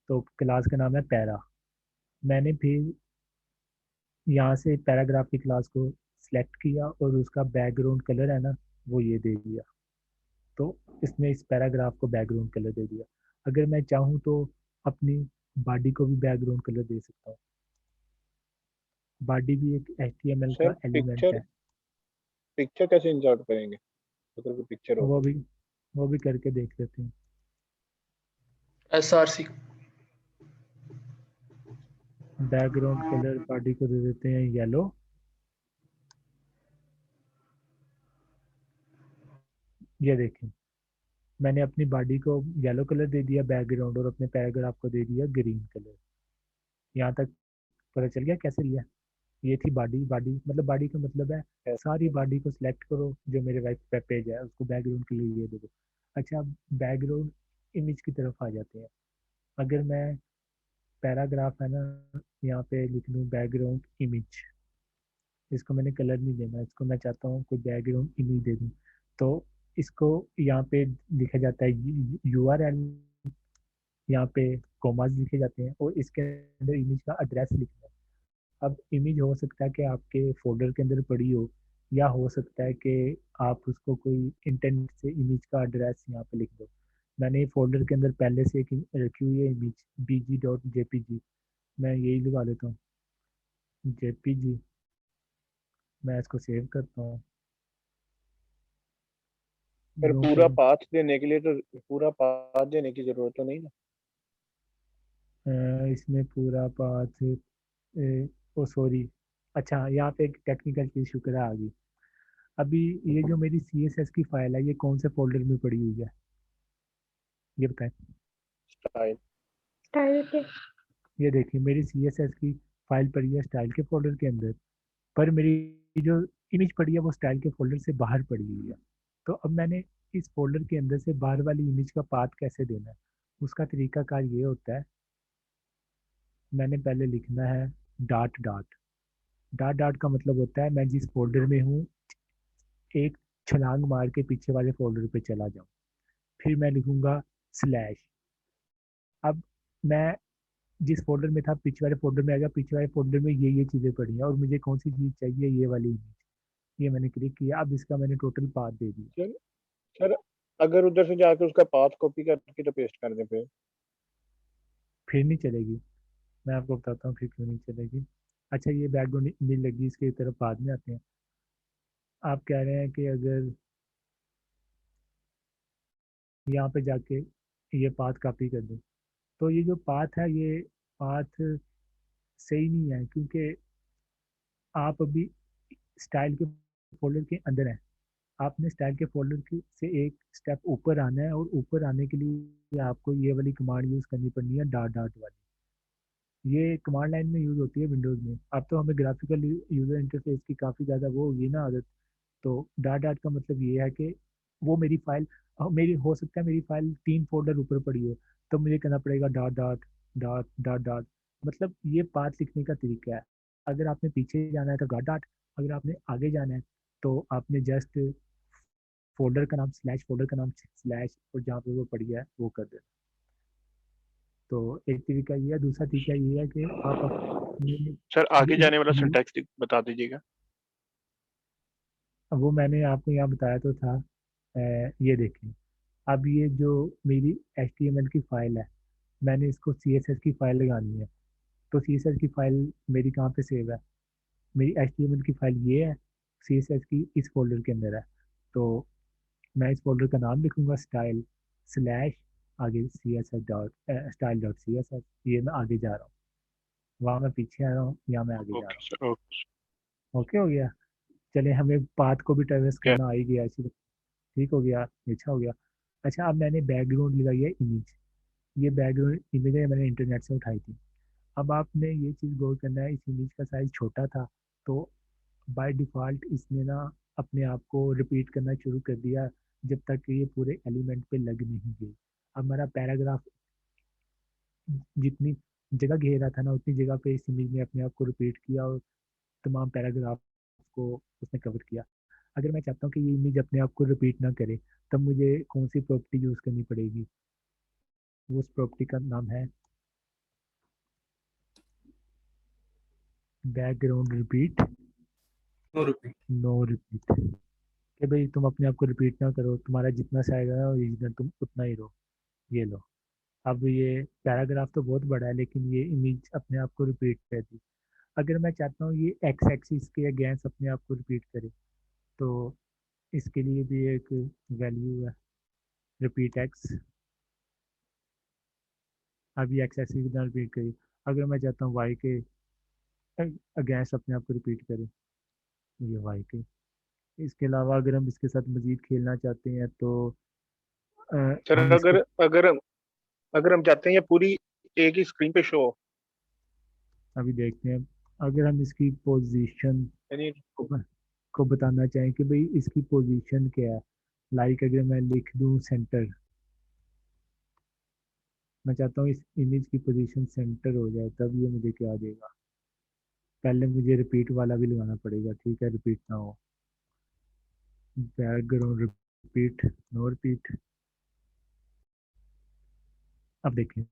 तो क्लास का नाम है पैरा। मैंने फिर यहाँ से पैराग्राफ की क्लास को सिलेक्ट किया, और उसका बैकग्राउंड कलर है ना, वो ये दे दिया। तो इसने इस पैराग्राफ को बैकग्राउंड कलर दे दिया। अगर मैं चाहूँ तो अपनी बॉडी को भी बैकग्राउंड कलर दे सकता हूँ। बॉडी भी एक HTML सर का एलिमेंट पिक्चर है। पिक्चर कैसे इंसर्ट करेंगे अगर कोई पिक्चर हो? वो भी वो भी करके देख लेते हैं। SRC। बैकग्राउंड कलर बॉडी को दे देते हैं येलो। ये देखें, मैंने अपनी बॉडी को येलो कलर दे दिया बैकग्राउंड, और अपने पैराग्राफ को दे दिया ग्रीन कलर। यहाँ तक पता चल गया कैसे लिया? ये थी बॉडी। बॉडी मतलब, बॉडी का मतलब है सारी बॉडी को सिलेक्ट करो जो मेरे वेब पेज है, उसको बैकग्राउंड के लिए ये दे दो। अच्छा, बैकग्राउंड इमेज की तरफ आ जाते हैं। अगर मैं पैराग्राफ है ना, यहाँ पे लिख लूँ बैकग्राउंड इमेज। इसको मैंने कलर नहीं देना, इसको मैं चाहता हूँ कोई बैकग्राउंड इमेज दे दूँ। तो इसको यहाँ पे लिखा जाता है URL, यहाँ पे कोमास लिखे जाते हैं, और इसके अंदर इमेज का एड्रेस लिखना है। अब इमेज हो सकता है कि आपके फोल्डर के अंदर पड़ी हो, या हो सकता है कि आप उसको कोई इंटरनेट से इमेज का एड्रेस यहाँ पे लिख दो। मैंने फोल्डर के अंदर पहले से एक रखी हुई है इमेज bg.jpg, मैं यही लगा लेता हूँ jpg। मैं इसको सेव करता हूँ। फिर नो पूरा करें, पाथ देने के लिए तो पूरा पाथ देने की जरूरत तो नहीं ना। इसमें पूरा पाथ, ओ सॉरी, अच्छा यहाँ पे एक टेक्निकल इशू करा आ गई। अभी ये जो मेरी CSS की फाइल है ये कौन से फोल्डर में पड़ी हुई है ये बताएं। स्टाइल स्टाइल के ये देखिए मेरी CSS की फाइल पड़ी है स्टाइल के फोल्डर के अंदर, पर मेरी जो इमेज पड़ी है वो स्टाइल के फोल्डर से बाहर पड़ी हुई है। तो अब मैंने इस फोल्डर के अंदर से बाहर वाली इमेज का पाथ कैसे देना है, उसका तरीकाकार ये होता है, मैंने पहले लिखना है डॉट डॉट। डॉट डॉट का मतलब होता है मैं जिस फोल्डर में हूँ एक छलांग मार के पीछे वाले फोल्डर पे चला जाऊँ। फिर मैं लिखूंगा स्लैश। अब मैं जिस फोल्डर में था पीछे वाले फोल्डर में आ गया, पीछे वाले फोल्डर में ये चीज़ें पड़ी हैं और मुझे कौन सी चीज़ चाहिए, ये वाली इमेज। ये मैंने क्लिक किया, अब इसका मैंने टोटल पाथ दे दिया। सर सर अगर उधर से जाके उसका पाथ कॉपी करके तो पेस्ट कर दें फिर नहीं चलेगी, मैं आपको बताता हूँ फिर क्यों नहीं चलेगी। अच्छा ये बैकग्राउंड इमेज लगी, इसके तरफ बाद में आते हैं। आप कह रहे हैं कि अगर यहाँ पे जाके ये पाथ कॉपी कर दें, तो ये जो पाथ है ये पाथ सही नहीं है, क्योंकि आप अभी स्टाइल के फोल्डर के अंदर हैं। आपने स्टाइल के फोल्डर के से एक स्टेप ऊपर आना है और ऊपर आने के लिए आपको ये वाली कमांड यूज़ करनी पड़नी है डॉट डॉट वाली। ये कमांड लाइन में यूज़ होती है विंडोज़ में। अब तो हमें ग्राफिकल यूज़र इंटरफेस की काफ़ी ज़्यादा वो होगी ना आदत। तो डॉट डॉट का मतलब ये है कि वो मेरी फाइल, मेरी हो सकता है मेरी फाइल 3 फोल्डर ऊपर पड़ी हो, तो मुझे करना पड़ेगा dot dot dot dot dot. मतलब ये पाथ लिखने का तरीका है। अगर आपने पीछे जाना है तो डॉट डॉट, अगर आपने आगे जाना है तो आपने जस्ट फोल्डर का नाम स्लैश, फोल्डर का नाम स्लैश, और जहाँ पे वो पड़ी है वो कर देना। तो एक तरीका ये है, दूसरा तरीका ये है कि आप अपनी सर आगे जाने वाला ये सिंटैक्स बता दीजिएगा। वो मैंने आपको यहाँ बताया तो था। ये देखें, अब ये जो मेरी HTML की फाइल है, मैंने इसको CSS की फाइल लगानी है। तो CSS की फाइल मेरी कहाँ पे सेव है, मेरी HTML की फाइल ये है, CSS की इस फोल्डर के अंदर है। तो मैं इस फोल्डर का नाम लिखूंगा स्टाइल स्लैश आगे style.css। ये मैं आगे जा रहा हूँ, वहाँ मैं पीछे आ रहा हूँ, यहाँ मैं आगे जा ओके रहा सर ओके हूँ। ओके हो गया। चले हमें पाथ को भी ट्रेवर्स क्या करना आ ही गया, इसी ठीक हो गया, अच्छा हो गया। अच्छा अब मैंने बैकग्राउंड लगाई है इमेज। ये बैकग्राउंड इमेज है मैंने इंटरनेट से उठाई थी। अब आपने ये चीज़ गौर करना है, इस इमेज का साइज छोटा था, तो बाय डिफ़ॉल्ट इसने ना अपने आप को रिपीट करना शुरू कर दिया जब तक कि ये पूरे एलिमेंट पे लग नहीं गई। अब हमारा पैराग्राफ जितनी जगह घेर रहा था ना उतनी जगह पे इस इमेज ने अपने आप को रिपीट किया और तमाम पैराग्राफ को उसने कवर किया। अगर मैं चाहता हूँ कि ये इमेज अपने आप को रिपीट ना करे, तब मुझे कौन सी प्रॉपर्टी यूज़ करनी पड़ेगी, उस प्रॉपर्टी का नाम है background repeat no repeat. No repeat. कि भाई तुम अपने आप को रिपीट ना करो, तुम्हारा जितना सा आएगा ना ओरिजिनल तुम उतना ही रहो। ये लो। अब ये पैराग्राफ तो बहुत बड़ा है लेकिन ये इमेज अपने आप को रिपीट कर दी। अगर मैं चाहता हूँ ये एक्स एक्सिस के अगेंस्ट अपने आप को रिपीट करे, तो इसके लिए भी एक वैल्यू है रिपीट एक्स। अब ये एक्स एक्सिस के साथ रिपीट करी। अगर मैं चाहता हूँ वाई के अगेंस्ट अपने आप को रिपीट करे, ये वाई के। इसके अलावा अगर हम इसके साथ मजीद खेलना चाहते हैं तो सर हम इसको अगर हम चाहते हैं ये पूरी एक ही स्क्रीन पे शो हो, अभी देखते हैं। अगर हम इसकी पोजीशन यानी को बताना चाहें कि भाई इसकी पोजीशन क्या है, लाइक अगर मैं लिख दूं सेंटर, मैं चाहता हूँ इस इमेज की पोजीशन सेंटर हो जाए, तब ये मुझे क्या देगा। पहले मुझे रिपीट वाला भी लगाना पड़ेगा, ठीक है रिपीट ना हो, बैकग्राउंड रिपीट नो रिपीट। अब देखें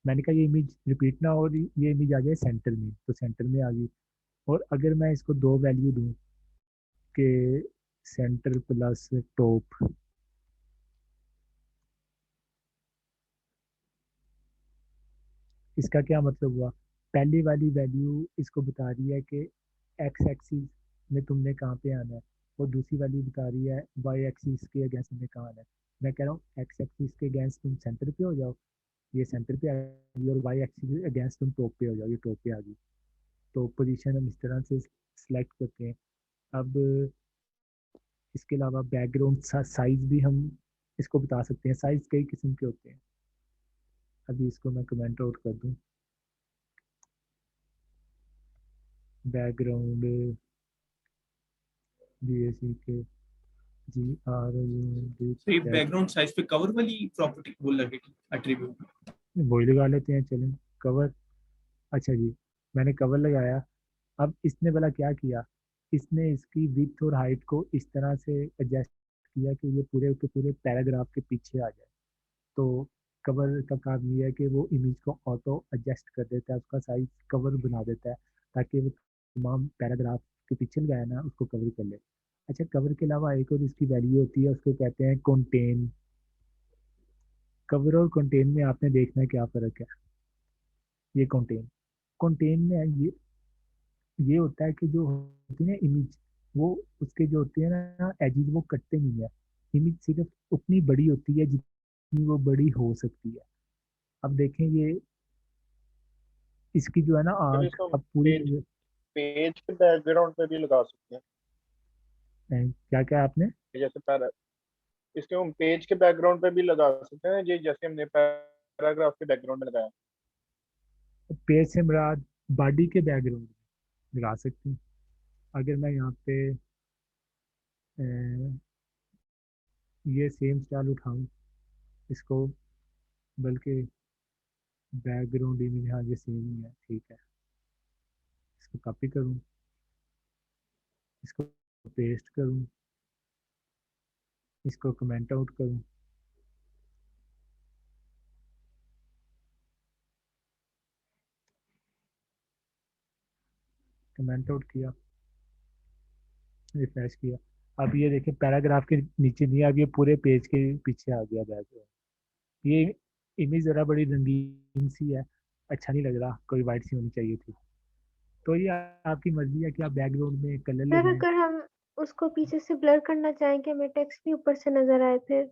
मैंने कहा ये इमेज रिपीट ना हो और ये इमेज आ जाए सेंटर में, तो सेंटर में आ गई। और अगर मैं इसको 2 वैल्यू दूं, के सेंटर प्लस टॉप। इसका क्या मतलब हुआ? पहली वाली वैल्यू इसको बता रही है कि एक्स एक्सिस में तुमने कहाँ पे आना है, और दूसरी वाली बता रही है वाई एक्सिस के अगेंस्ट में कहाँ आना है। मैं कह रहा हूँ एक्स एक्सिस के अगेंस्ट तुम सेंटर पे हो जाओ, ये सेंटर पे आ गई, और वाई एक्सिस के अगेंस्ट तुम टॉप पे हो जाओ, ये टॉप पे आ गई। तो पोजीशन हम इस तरह से सिलेक्ट करते हैं। अब इसके अलावा बैकग्राउंड साइज भी हम इसको बता सकते हैं। साइज कई किस्म के होते हैं। अभी इसको मैं कमेंट आउट कर दूं। बैकग्राउंड BAC के तो ये बैकग्राउंड साइज पे कवर वाली प्रॉपर्टी वो लगेगी एट्रीब्यूट। वही लगा लेते हैं, चलें कवर। अच्छा जी, मैंने कवर लगाया। अब इसने भला क्या किया? इसने इसकी विड्थ और हाइट को इस तरह से एडजस्ट किया कि ये पूरे के पूरे पैराग्राफ के पीछे आ जाए। तो कवर का काम ये है कि वो इमेज को ऑटो एडजस्ट कर देता है, उसका साइज कवर बना देता है, ताकि वो तमाम पैराग्राफ के पीछे लगाया ना उसको कवर कर ले। अच्छा, कवर के अलावा एक और इसकी वैल्यू होती है, उसको कहते हैं कंटेन। कवर और कंटेन में आपने देखना है क्या फ़र्क है। ये कंटेन, कंटेन में ये होता है कि जो होती है ना इमेज, वो उसके जो होते हैं ना एजेस वो कटते नहीं है। इमेज सिर्फ उतनी बड़ी होती है जितनी वो बड़ी हो सकती है। अब देखें ये इसकी जो है ना फिर आंख इसको अब पूरी पेज के बैकग्राउंड पे भी लगा सकते हैं। क्या क्या आपने जैसे इसके हम पेज के बैकग्राउंड पे भी लगा सकते हैं जी, जैसे हमने पैराग्राफ के बैकग्राउंड में लगाया। पेज से मुराद बॉडी के बैकग्राउंड में लगा सकते हैं। अगर मैं यहाँ पे ये सेम स्टाइल उठाऊं इसको, बल्कि बैकग्राउंड इमेज, हाँ ये सेम ही है, ठीक है। इसको कॉपी करूँ, इसको पेस्ट करूँ, इसको कमेंट आउट करूँ, कमेंट आउट किया, रिफ्रेश किया। अब ये देखिए पैराग्राफ के नीचे नहीं, अब ये पूरे पेज के पीछे आ गया बैकग्राउंड। ये इमेज ज़रा बड़ी रंगीन सी है, अच्छा नहीं लग रहा, कोई वाइट सी होनी चाहिए थी। तो ये आपकी मर्जी है कि आप बैकग्राउंड में कलर सर लगाएं। अगर हम उसको पीछे से ब्लर करना चाहें कि हमें टेक्स्ट भी ऊपर से नजर आए फिर?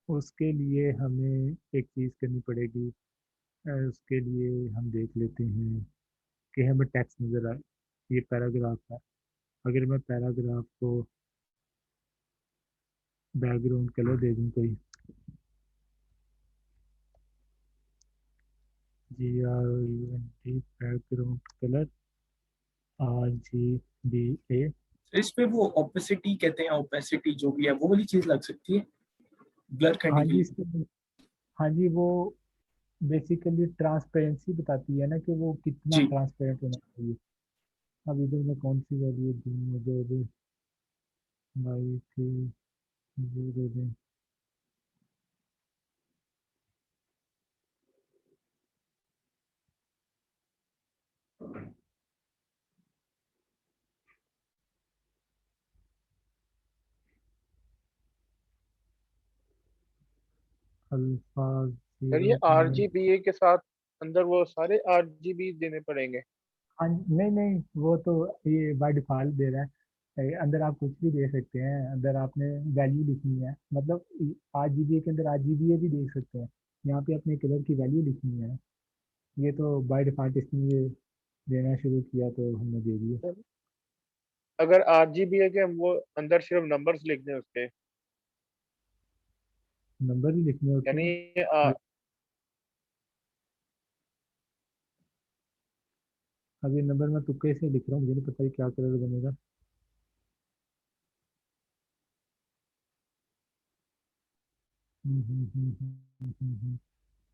उसके लिए हमें एक चीज़ करनी पड़ेगी। उसके लिए हम देख लेते हैं कि हमें टेक्स्ट नज़र आए। ये पैराग्राफ है, अगर मैं पैराग्राफ को बैकग्राउंड कलर दे दूँ कोई, GRUNT बैकग्राउंड कलर RGBA। इस पे वो ओपेसिटी कहते हैं, ओपेसिटी जो भी है वो वाली चीज लग सकती है ब्लर करने हाँ के जी, लिए। इसके हाँ जी, वो बेसिकली ट्रांसपेरेंसी बताती है ना कि वो कितना जी ट्रांसपेरेंट होना चाहिए। अब इधर मैं कौन सी वैल्यू दूँ, मुझे अभी वाई थी ये दे दें। अल्फा सर ये 0.9। RGBA के साथ अंदर वो सारे RGB देने पड़ेंगे। हाँ नहीं नहीं, वो तो ये बाय डिफॉल्ट दे रहा है। अंदर आप कुछ भी दे सकते हैं, अंदर आपने वैल्यू लिखनी है, मतलब RGBA के अंदर RGBA भी देख सकते हैं। यहाँ पे अपने कलर की वैल्यू लिखनी है। ये तो बाय डिफॉल्ट इसने ये देना शुरू किया तो हमने दे दिया। अगर RGBA के हम वो अंदर सिर्फ नंबर्स लिख दें उसके, नंबर भी लिखने होते यानी हैं। ये अब ये नंबर मैं तुक्के से लिख रहा हूँ, मुझे नहीं पता ये क्या कलर बनेगा।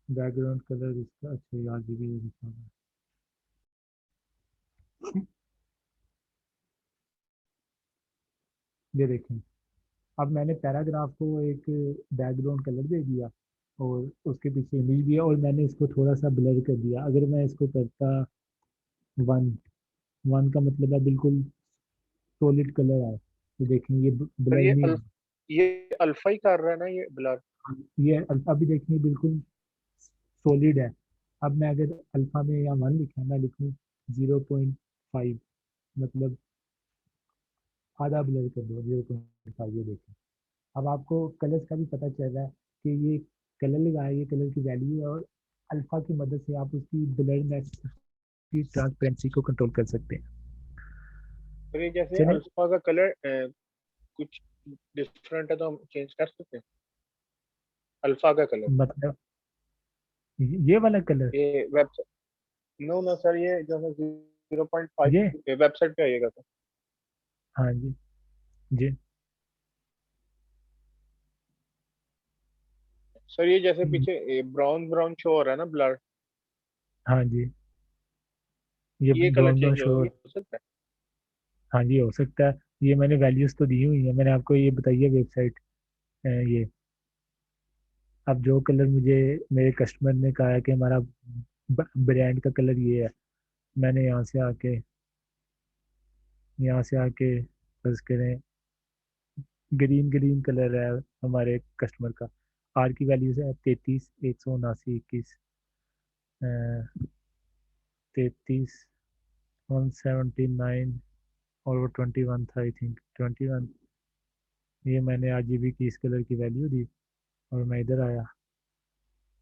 बैकग्राउंड कलर इसका, अच्छा RGB लिखा हुआ है। ये देखें, अब मैंने पैराग्राफ को एक बैकग्राउंड कलर दे दिया, और उसके पीछे इमेज दिया, और मैंने इसको थोड़ा सा ब्लर कर दिया। अगर मैं इसको करता 1, 1 का मतलब है बिल्कुल सॉलिड कलर आए। तो देखें ये सर ब्लर नहीं है। ये अल्फा ही कर रहा है ना ये ब्लर? ये अल्फा भी देखिए बिल्कुल सॉलिड है। अब मैं अगर अल्फा में या 1 लिखा, मैं लिखूँ 0.5, मतलब आधा ब्लर कर दो 0.5, ये देखें। अब आपको कलर्स का भी पता चल रहा है कि ये कलर लगाया, ये कलर की वैल्यू है, और अल्फा की मदद से आप उसकी ब्लरनेस की ट्रांसपेरेंसी को कंट्रोल कर सकते हैं। सर ये जैसे चलें, अल्फा का कलर कुछ डिफरेंट है तो हम चेंज कर सकते हैं अल्फा का कलर? मतलब ये वाला कलर, ये वेबसाइट, नो नो सर, ये जो है 0.5 ये, वेबसाइट पे आइएगा सर। हाँ जी जी, सर ये जैसे पीछे ब्राउन ब्राउन शो हो रहा है ना ब्लर, हाँ जी, ये ये कलर ब्राउन ब्राउन चेंज हो शोर, सकता है? हाँ जी हो सकता है। ये मैंने वैल्यूज तो दी हुई है, मैंने आपको ये बताई है वेबसाइट। ये अब जो कलर मुझे मेरे कस्टमर ने कहा है कि हमारा ब्रांड का कलर ये है, मैंने यहाँ से आके बस करें, ग्रीन ग्रीन कलर है हमारे कस्टमर का। आर की वैल्यूज है 33, 179, 21, 33, 179, और वो 21 था, आई थिंक 21। ये मैंने RGB की इस कलर की वैल्यू दी, और मैं इधर आया,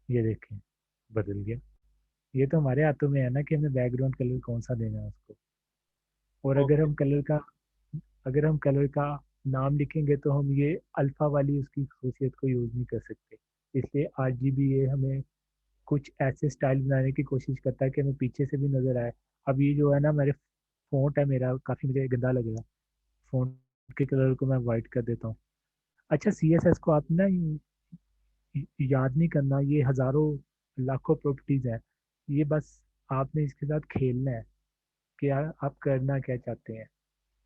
ये देखें बदल गया। ये तो हमारे हाथों में है ना कि हमें बैकग्राउंड कलर कौन सा देना है उसको। और ओके। अगर हम कलर का नाम लिखेंगे तो हम ये अल्फा वाली उसकी खासियत को यूज़ नहीं कर सकते। इसलिए RGB ये हमें कुछ ऐसे स्टाइल बनाने की कोशिश करता है कि हमें पीछे से भी नज़र आए। अब ये जो है ना, मेरे फ़ॉन्ट है मेरा, काफ़ी मुझे गंदा लगेगा। फ़ॉन्ट के कलर को मैं वाइट कर देता हूँ। अच्छा, CSS को आप ना याद नहीं करना, ये हज़ारों लाखों प्रॉपर्टीज़ हैं। ये बस आपने इसके साथ खेलना है कि आप करना क्या चाहते हैं।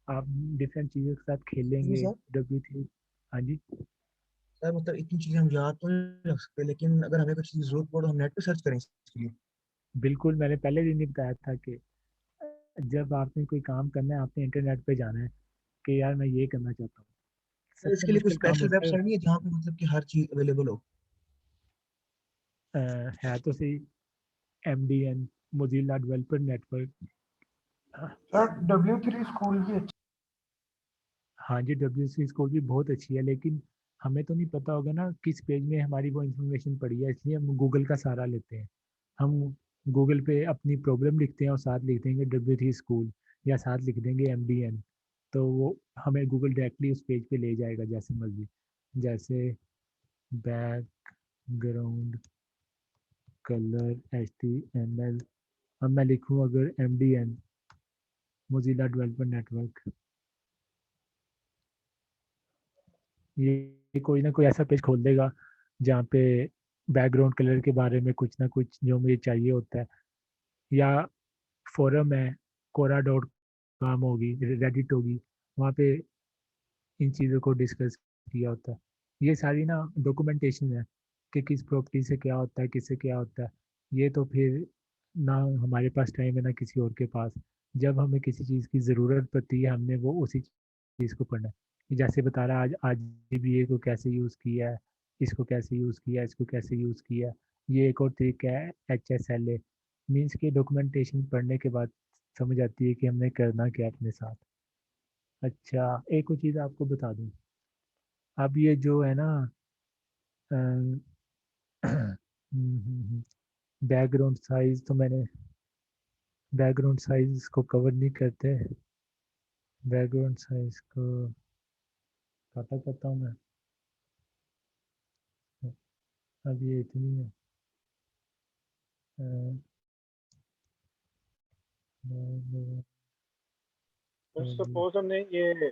आप डिफरेंट चीज़ों के साथ जी खेलेंगे। सर। W3, हाँ जी, सर मतलब इतनी चीजें हम याद तो नहीं रख सकते, लेकिन अगर हमें कुछ चीज जरूरत पड़े तो हम नेट पे सर्च करें इसके लिए। बिल्कुल। मैंने पहले दिन ही बताया था कि जब आपने कोई काम करना है, आपने इंटरनेट पे जाना है कि यार मैं ये करना चाहता हूँ। सर सबसे इसके लिए कोई मुश्किल काम स्पेशल होता है वेबसाइट नहीं है जहाँ पे मतलब कि हर चीज अवेलेबल हो? है तो सही, MDN, Mozilla developer network. Sir W3 school भी अच्छा। हाँ जी, WC स्कोर भी बहुत अच्छी है, लेकिन हमें तो नहीं पता होगा ना किस पेज में हमारी वो इन्फॉर्मेशन पड़ी है, इसलिए हम गूगल का सहारा लेते हैं। हम गूगल पे अपनी प्रॉब्लम लिखते हैं और साथ लिख देंगे W3 स्कूल, या साथ लिख देंगे MDN। तो वो हमें गूगल डायरेक्टली उस पेज पे ले जाएगा जैसे मर्जी। जैसे बैकग्राउंड कलर HTML, अब मैं लिखूँ अगर MDN, मोजिला डेवलपर नेटवर्क, ये कोई ना कोई ऐसा पेज खोल देगा जहाँ पे बैकग्राउंड कलर के बारे में कुछ ना कुछ जो मुझे चाहिए होता है। या फोरम है, Quora.com होगी, रेडिट होगी, वहाँ पे इन चीज़ों को डिस्कस किया होता है। ये सारी ना डॉक्यूमेंटेशन है कि किस प्रॉपर्टी से क्या होता है, किससे क्या होता है। ये तो फिर ना हमारे पास टाइम है ना किसी और के पास। जब हमें किसी चीज़ की ज़रूरत पड़ती है, हमने वो उसी चीज़ को पढ़ना है। जैसे बता रहा आज RGBA को कैसे यूज़ किया है, इसको कैसे यूज़ किया, इसको कैसे यूज़ किया। ये एक और तरीका है HSLA, मीन्स के डॉक्यूमेंटेशन पढ़ने के बाद समझ आती है कि हमने करना क्या है अपने साथ। अच्छा, एक और चीज़ आपको बता दूँ। अब ये जो है ना बैकग्राउंड साइज, तो मैंने बैकग्राउंड साइज को कवर नहीं करते। बैकग्राउंड साइज को पता करता हूँ मैं। अब ये इतनी है। तो सपोज हमने ये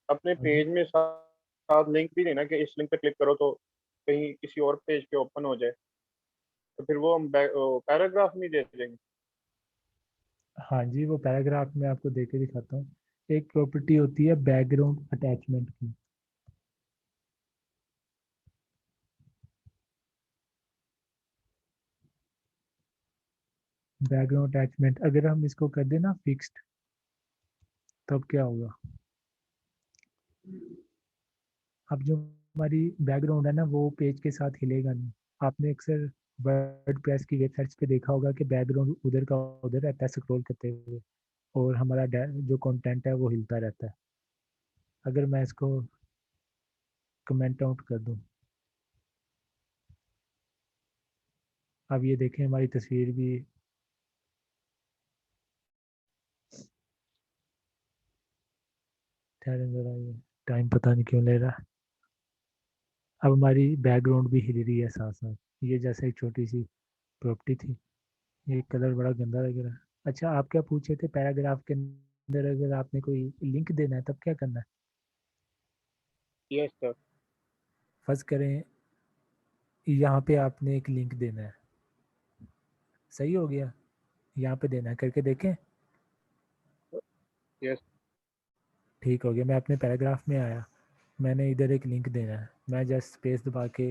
अपने पेज में साथ लिंक भी देना कि इस लिंक पे क्लिक करो तो कहीं किसी और पेज पे ओपन हो जाए, तो फिर वो हम पैराग्राफ में दे देंगे? हाँ जी, वो पैराग्राफ में आपको दे के दिखाता हूँ। एक प्रॉपर्टी होती है बैकग्राउंड अटैचमेंट की। बैकग्राउंड अटैचमेंट अगर हम इसको कर देना फिक्स्ड, तब क्या होगा? अब जो हमारी बैकग्राउंड है ना वो पेज के साथ हिलेगा नहीं। आपने अक्सर वर्डप्रेस की वेबसाइट्स पे देखा होगा कि बैकग्राउंड उधर का उधर रहता है स्क्रॉल करते हुए, और हमारा जो कंटेंट है वो हिलता रहता है। अगर मैं इसको कमेंट आउट कर दूं, अब ये देखें हमारी तस्वीर भी ठहरें जरा, ये टाइम पता नहीं क्यों ले रहा है। अब हमारी बैकग्राउंड भी हिल रही है साथ साथ। ये जैसे एक छोटी सी प्रॉपर्टी थी। ये कलर बड़ा गंदा लग रहा है। अच्छा, आप क्या पूछे थे? पैराग्राफ के अंदर अगर आपने कोई लिंक देना है तब क्या करना है? Yes sir. फर्ज करें यहाँ पे आपने एक लिंक देना है, सही हो गया? यहाँ पे देना है, करके देखें। यस। ठीक हो गया। मैं अपने पैराग्राफ में आया, मैंने इधर एक लिंक देना है। मैं जस्ट स्पेस दबा के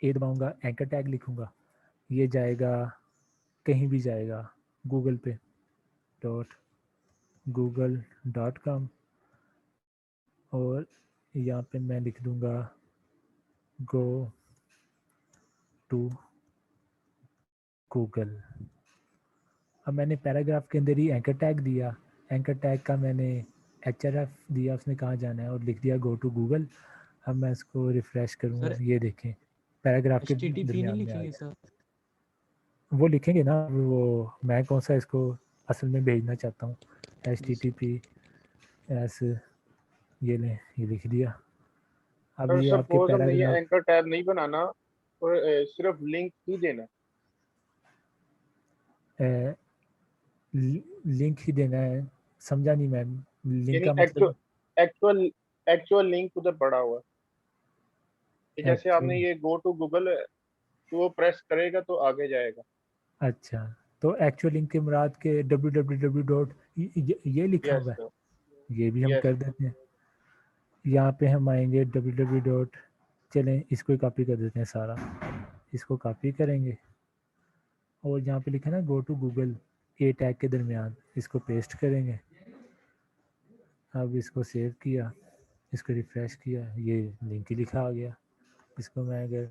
ए दबाऊँगा, एंकर टैग लिखूँगा, ये जाएगा कहीं भी जाएगा, गूगल पे .google.com, और यहाँ पे मैं लिख दूँगा गो टू गूगल। अब मैंने पैराग्राफ के अंदर ही एंकर टैग दिया, एंकर टैग का मैंने href दिया, उसने कहाँ जाना है, और लिख दिया गो टू गूगल। अब मैं इसको रिफ़्रेश करूँगा, सर ये देखें पैराग्राफ के HTTP नहीं दरमियान में आ लिखेंगे गया। साथ? वो लिखेंगे ना, वो मैं कौन सा इसको असल में भेजना चाहता हूँ। HTTP एस, ये लें, ये लिख दिया। अब सर ये आपके सपोज हमने ये पैराग्राफ एंकर टैब नहीं बनाना और सिर्फ लिंक ही देना है। लिंक ही देना है, समझा नहीं मैं। लिंक यानी का मतलब एक्चुअल लिंक उधर पड़ा हुआ है कि जैसे आपने एक्चुअल। ये गो टू गूगल तो वो प्रेस करेगा तो आगे जाएगा। अच्छा, तो एक्चुअल लिंक के मुराद के www डॉट ये लिखा यस हुआ है, सर। ये भी हम यस। कर देते हैं। यहाँ पे हम आएंगे www डॉट, चलें इसको कॉपी कर देते हैं सारा, इसको कॉपी करेंगे और यहाँ पे लिखा है ना go to Google, a tag के दरमियान, इसको पेस्ट करेंगे। अब इसको सेव किया, इसको रिफ्रेश किया, ये लिंक ही लिखा आ गया। इसको मैं अगर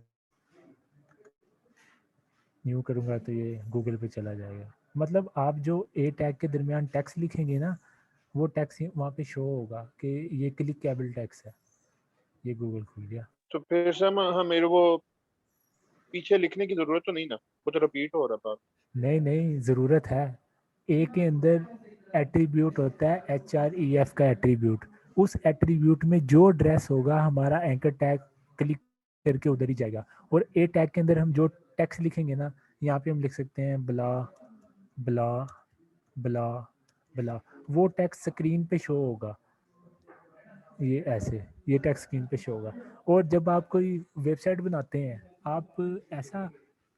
न्यू करूँगा तो ये गूगल पे चला जाएगा। मतलब आप जो ए टैग के दरमियान टेक्स्ट लिखेंगे ना, वो टेक्स्ट वहाँ पे शो होगा कि ये क्लिकेबल टेक्स्ट है। ये गूगल खुल गया। तो फिर से हम मेरे को पीछे लिखने की जरूरत तो नहीं ना, वो तो रिपीट हो रहा था। नहीं नहीं, ज़रूरत है। ए के अंदर एट्रीब्यूट होता है HREF का एट्रीब्यूट। उस एट्रीब्यूट में जो ड्रेस होगा हमारा एंकर टैग क्लिक करके उधर ही जाएगा। और ए टैग के अंदर हम जो टेक्स्ट लिखेंगे ना, यहाँ पे हम लिख सकते हैं ब्ला ब्ला ब्ला ब्ला, वो टेक्स्ट स्क्रीन पे शो होगा। ये ऐसे, ये टेक्स्ट स्क्रीन पे शो होगा। और जब आप कोई वेबसाइट बनाते हैं, आप ऐसा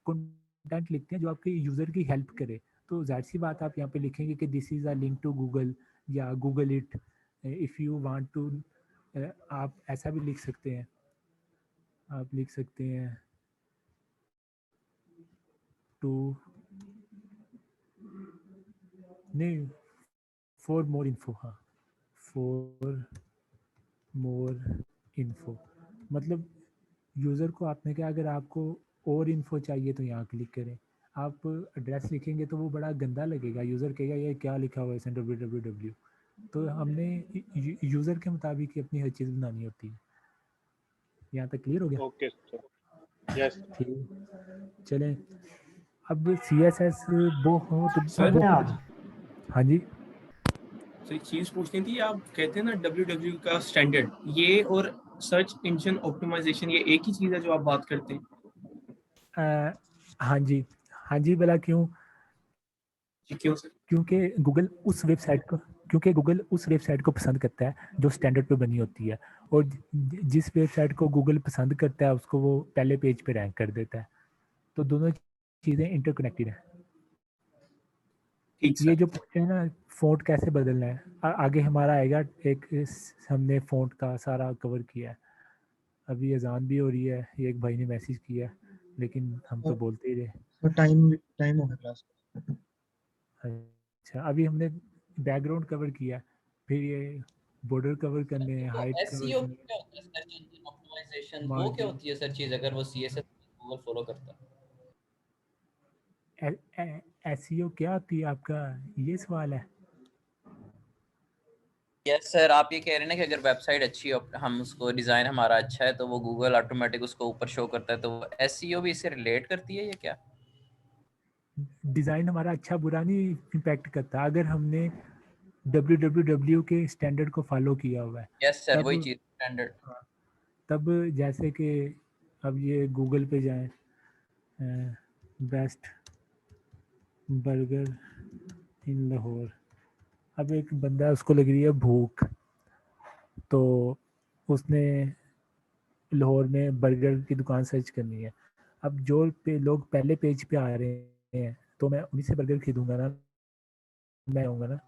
कंटेंट लिखते हैं जो आपके यूज़र की हेल्प करे, तो जाहिर सी बात आप यहाँ पे लिखेंगे कि this is a link to Google या Google it if you want to. आप ऐसा भी लिख सकते हैं, आप लिख सकते हैं टू, नहीं, फॉर मोर इन्फो, हाँ फॉर मोर इन्फो, मतलब यूज़र को आपने क्या, अगर आपको और इन्फो चाहिए तो यहाँ क्लिक करें। आप एड्रेस लिखेंगे तो वो बड़ा गंदा लगेगा, यूज़र कहेगा ये क्या लिखा हुआ है इसमें www। तो हमने यूज़र के मुताबिक ही अपनी हर चीज़ बनानी होती है। यहाँ तक क्लियर हो गया? Okay sir. यस। ठीक, चलें। अब CSS वो हो तो सर हाँ जी, तो एक चीज पूछनी थी, आप कहते हैं ना www का स्टैंडर्ड, ये और सर्च इंजन ऑप्टिमाइजेशन ये एक ही चीज है जो आप बात करते हैं? हाँ जी, हाँ जी, भला क्यों? क्यों सर? क्योंकि गूगल उस वेबसाइट को पसंद करता है जो स्टैंडर्ड पे बनी होती है, और जिस वेबसाइट को गूगल पसंद करता है उसको वो पहले पेज पे रैंक कर देता है। तो दोनों चीज़ें इंटरकनेक्टेड हैं। ये जो पूछते हैं ना फ़ॉन्ट कैसे बदलना है, आगे हमारा आएगा। एक हमने फ़ॉन्ट का सारा कवर किया है। अभी अजान भी हो रही है, एक भाई ने मैसेज किया, लेकिन हम तो बोलते ही रहे। टाइम हो गया क्लास। अच्छा, अभी हमने बैकग्राउंड कवर किया, फिर ये बॉर्डर कवर करने हैं, तो हाइट कवर एसईओ करने क्या होता है, सर्च इंजन ऑप्टिमाइजेशन, वो क्या मार्जिन। होती है सर चीज, अगर वो सीएसएस गूगल फॉलो करता है? एसईओ क्या होती है आपका, ये सवाल है? यस सर, आप ये कह रहे हैं ना कि अगर वेबसाइट अच्छी है, हम उसको डिजाइन हमारा अच्छा है, तो वो गूगल ऑटोमेटिक उसको ऊपर शो करता है, तो एसईओ भी इससे रिलेट करती है, ये क्या? डिज़ाइन हमारा अच्छा बुरा नहीं इम्पैक्ट करता, अगर हमने www के स्टैंडर्ड को फॉलो किया हुआ है यस सर, वही तब। चीज स्टैंडर्ड। हाँ, तब जैसे कि अब ये गूगल पे जाएं, बेस्ट बर्गर इन लाहौर, अब एक बंदा है, उसको लग रही है भूख, तो उसने लाहौर में बर्गर की दुकान सर्च करनी है। अब जो लोग पहले पेज पे आ रहे हैं तो मैं उन्हीं से बर्गर खरीदूंगा ना, मैं आऊँगा ना,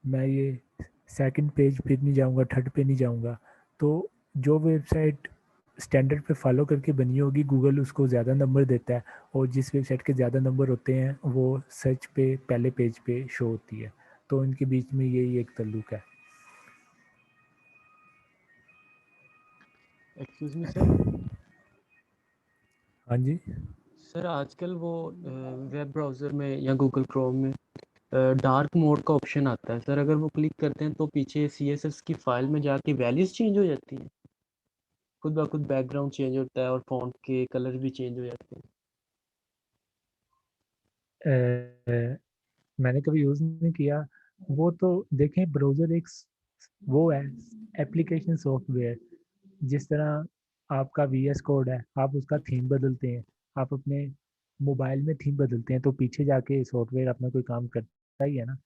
मैं ये सेकंड पेज पे नहीं जाऊँगा, थर्ड पे नहीं जाऊँगा। तो जो वेबसाइट स्टैंडर्ड पे फॉलो करके बनी होगी, गूगल उसको ज़्यादा नंबर देता है, और जिस वेबसाइट के ज़्यादा नंबर होते हैं वो सर्च पे पहले पेज पे शो होती है। तो इनके बीच में यही एक ताल्लुक है। Excuse me sir. हाँ जी सर आजकल वो वेब ब्राउज़र में या गूगल क्रोम में डार्क मोड का ऑप्शन आता है सर, अगर वो क्लिक करते हैं तो पीछे सीएसएस की फाइल में जाके वैल्यूज चेंज हो जाती हैं, खुद ब खुद बैकग्राउंड चेंज होता है और फॉन्ट के कलर भी चेंज हो जाते हैं। मैंने कभी यूज़ नहीं किया वो। तो देखें, ब्राउज़र एक वो है, एप्लीकेशन सॉफ्टवेयर। जिस तरह आपका वीएस कोड है, आप उसका थीम बदलते हैं, आप अपने मोबाइल में थीम बदलते हैं, तो पीछे जाके सॉफ्टवेयर अपना कोई काम करता ही है ना।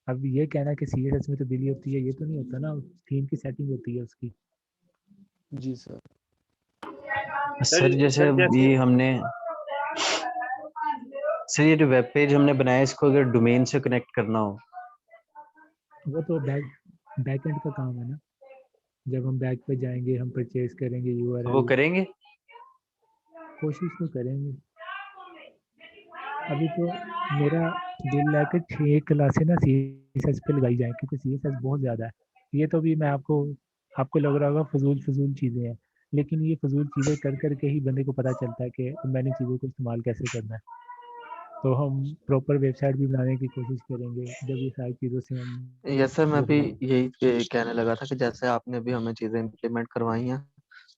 अब ये कहना कि सीएसएस में तब्दीली होती है, ये तो नहीं होता ना, थीम की सेटिंग होती है उसकी। जी सर। सर जैसे अभी हमने सर ये जो वेब पेज हमने बनाया इसको अगर डोमेन से कनेक्ट करना हो, वो तो बैक एंड का काम है ना। जब हम बैक पे जाएंगे, हम परचेज करेंगे तो वो यूआरएल, करेंगे। कोशिश तो करेंगे। अभी तो मेरा दिल है कि 6 क्लासें ना सीएसएस पे लगाई जाए, क्योंकि सीएसएस बहुत ज़्यादा है। ये तो भी मैं आपको आपको लग रहा होगा फजूल फजूल चीज़ें हैं, लेकिन ये फजूल चीज़ें कर करके ही बंदे को पता चलता है कि मैंने चीज़ों को इस्तेमाल कैसे करना है। तो हम प्रॉपर वेबसाइट भी बनाने की कोशिश करेंगे जब ये सारी चीज़ों से हम यस सर, मैं वो भी हो। यही कहने लगा था कि जैसे आपने भी हमें चीजें इम्प्लीमेंट करवाई हैं,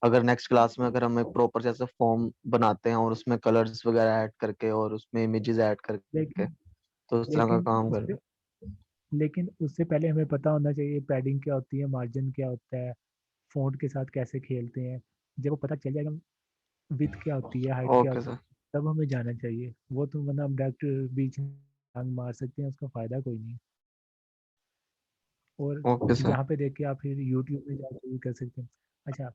अगर नेक्स्ट क्लास में अगर हम एक प्रॉपर जैसे फॉर्म बनाते हैं और उसमें कलर्स वगैरह ऐड करके और उसमें इमेजेस ऐड करके, लेकिन तो उस तरह का लेकिन काम उससे करें। लेकिन उससे पहले हमें पता होना चाहिए पैडिंग क्या होती है, मार्जिन क्या होता है, फ़ॉन्ट के साथ कैसे खेलते हैं। जब वो पता चल जाएगा विड्थ क्या होती है, हाइट क्या ओके होती सर। है, तब हमें जाना चाहिए। वो तो वरना हम डायरेक्ट बीच में टांग मार सकते हैं, उसका फ़ायदा कोई नहीं। और ओके सर। यहाँ पे देख के आप फिर यूट्यूब में जाके भी कर सकते हैं। अच्छा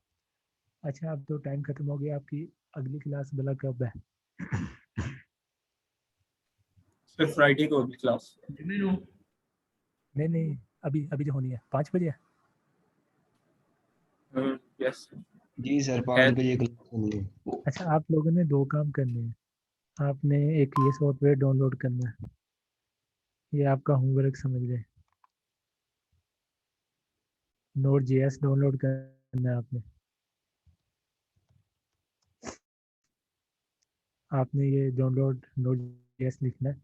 अच्छा, अब तो टाइम ख़त्म हो गया, आपकी अगली क्लास भला कब है? सर फ्राइडे को होगी क्लास। नहीं नहीं, अभी अभी जो होनी है 5 बजे है। यस जी सर, 5 बजे क्लास होनी है। अच्छा, आप लोगों ने 2 काम करने हैं। आपने एक ये सॉफ्टवेयर डाउनलोड करना है, ये आपका होमवर्क समझ लें। नोट जेएस डाउनलोड करना है आपने। आपने ये डाउनलोड नोट जेएस लिखना है,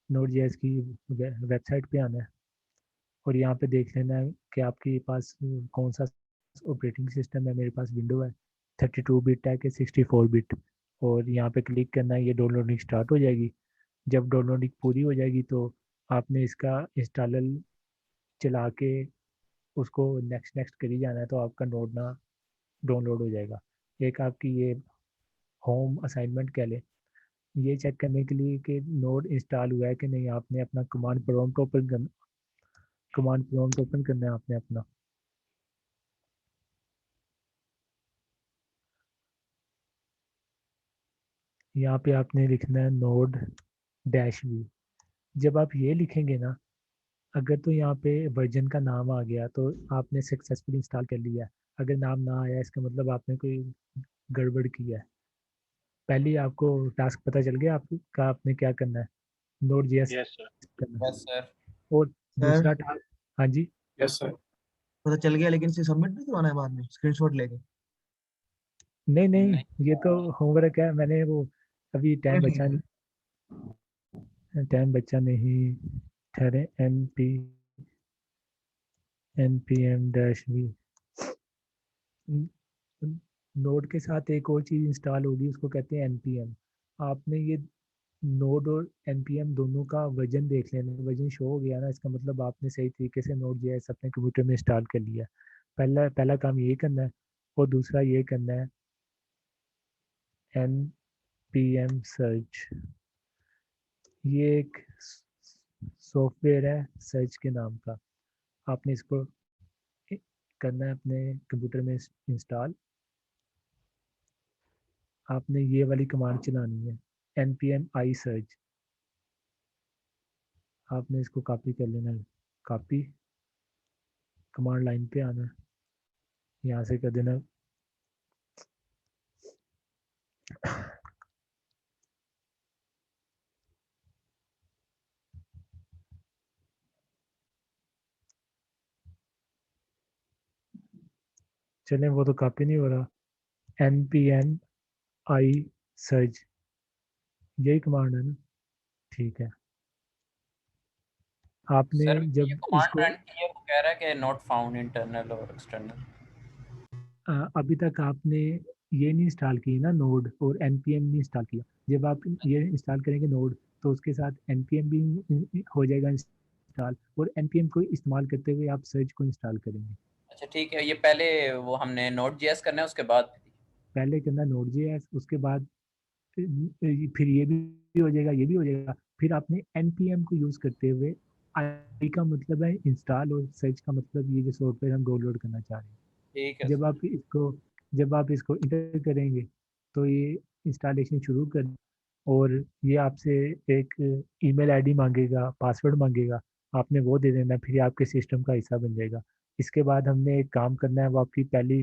नोट जेएस की वेबसाइट पे आना है, और यहाँ पे देख लेना है कि आपके पास कौन सा ऑपरेटिंग सिस्टम है। मेरे पास विंडो है, 32 बिट है कि 64 बिट, और यहाँ पे क्लिक करना है, ये डाउनलोडिंग स्टार्ट हो जाएगी। जब डाउनलोडिंग पूरी हो जाएगी तो आपने इसका इंस्टॉलर चला के उसको नेक्स्ट नेक्स्ट करी जाना है, तो आपका नोड ना डाउनलोड हो जाएगा। एक आपकी ये होम असाइनमेंट कह लें, ये चेक करने के लिए कि नोड इंस्टॉल हुआ है कि नहीं, आपने अपना कमांड प्रॉम्प्ट ओपन करना है आपने अपना। यहाँ पे आपने लिखना है नोड डैश वी। जब आप ये लिखेंगे ना, अगर तो यहाँ पे वर्जन का नाम आ गया तो आपने सक्सेसफुली इंस्टॉल कर लिया है। अगर नाम ना आया, इसका मतलब आपने कोई गड़बड़ की है। पहले ही आपको टास्क पता चल गया आपका, आपने क्या करना है। Node JS yes sir. करना। Yes sir. और दूसरा सर टास्क, हाँ जी, यस सर। पता चल गया, लेकिन इसे सबमिट नहीं करवाना है बाद में स्क्रीनशॉट लेके? नहीं नहीं, नहीं ये तो होमवर्क है, मैंने वो अभी चलो टाइम ठीक बचा है। नहीं ठहरे। npm डैश वी नोड के साथ एक और चीज़ इंस्टॉल होगी, उसको कहते हैं npm। आपने ये नोड और npm दोनों का वर्जन देख लेना, वर्जन शो हो गया ना, इसका मतलब आपने सही तरीके से नोड जेएस अपने कंप्यूटर में इंस्टॉल कर लिया। पहला पहला काम ये करना है, और दूसरा ये करना है npm सर्च। ये एक सॉफ्टवेयर है सर्च के नाम का, आपने इसको करना है अपने कंप्यूटर में इंस्टॉल। आपने ये वाली कमांड चलानी है npm i सर्च। आपने इसको कॉपी कर लेना है, कॉपी, कमांड लाइन पे आना है, यहाँ से कर देना चले, वो तो कॉपी नहीं हो रहा। npm i सर्च, यही कमांड है ना, ठीक है। आपने सर ये जब कमांड इसको रन की है, वो कह रहा है कि नॉट फाउंड इंटरनल और एक्सटर्नल। अभी तक आपने ये नहीं इंस्टॉल की ना, नोड और npm नहीं इंस्टॉल किया। जब आप ये इंस्टॉल करेंगे नोड, तो उसके साथ npm भी हो जाएगा इंस्टॉल, और npm को इस्तेमाल करते हुए आप सर्च को इंस्टॉल करेंगे। अच्छा ठीक है, ये पहले वो हमने नोड जेएस करना है, उसके बाद पहले करना नोड जेएस, उसके बाद फिर ये भी हो जाएगा, ये भी हो जाएगा। फिर आपने npm को यूज़ करते हुए, आई का मतलब है इंस्टॉल, और सर्च का मतलब ये जो सॉफ्टवेयर हम डाउनलोड करना चाह रहे हैं। ठीक है जब सर। आप इसको इंटर करेंगे, तो ये इंस्टॉलेशन शुरू कर, और ये आपसे एक ईमेल आईडी मांगेगा, पासवर्ड मांगेगा, आपने वो दे देना, फिर ये आपके सिस्टम का हिस्सा बन जाएगा। इसके बाद हमने एक काम करना है, वो आपकी पहली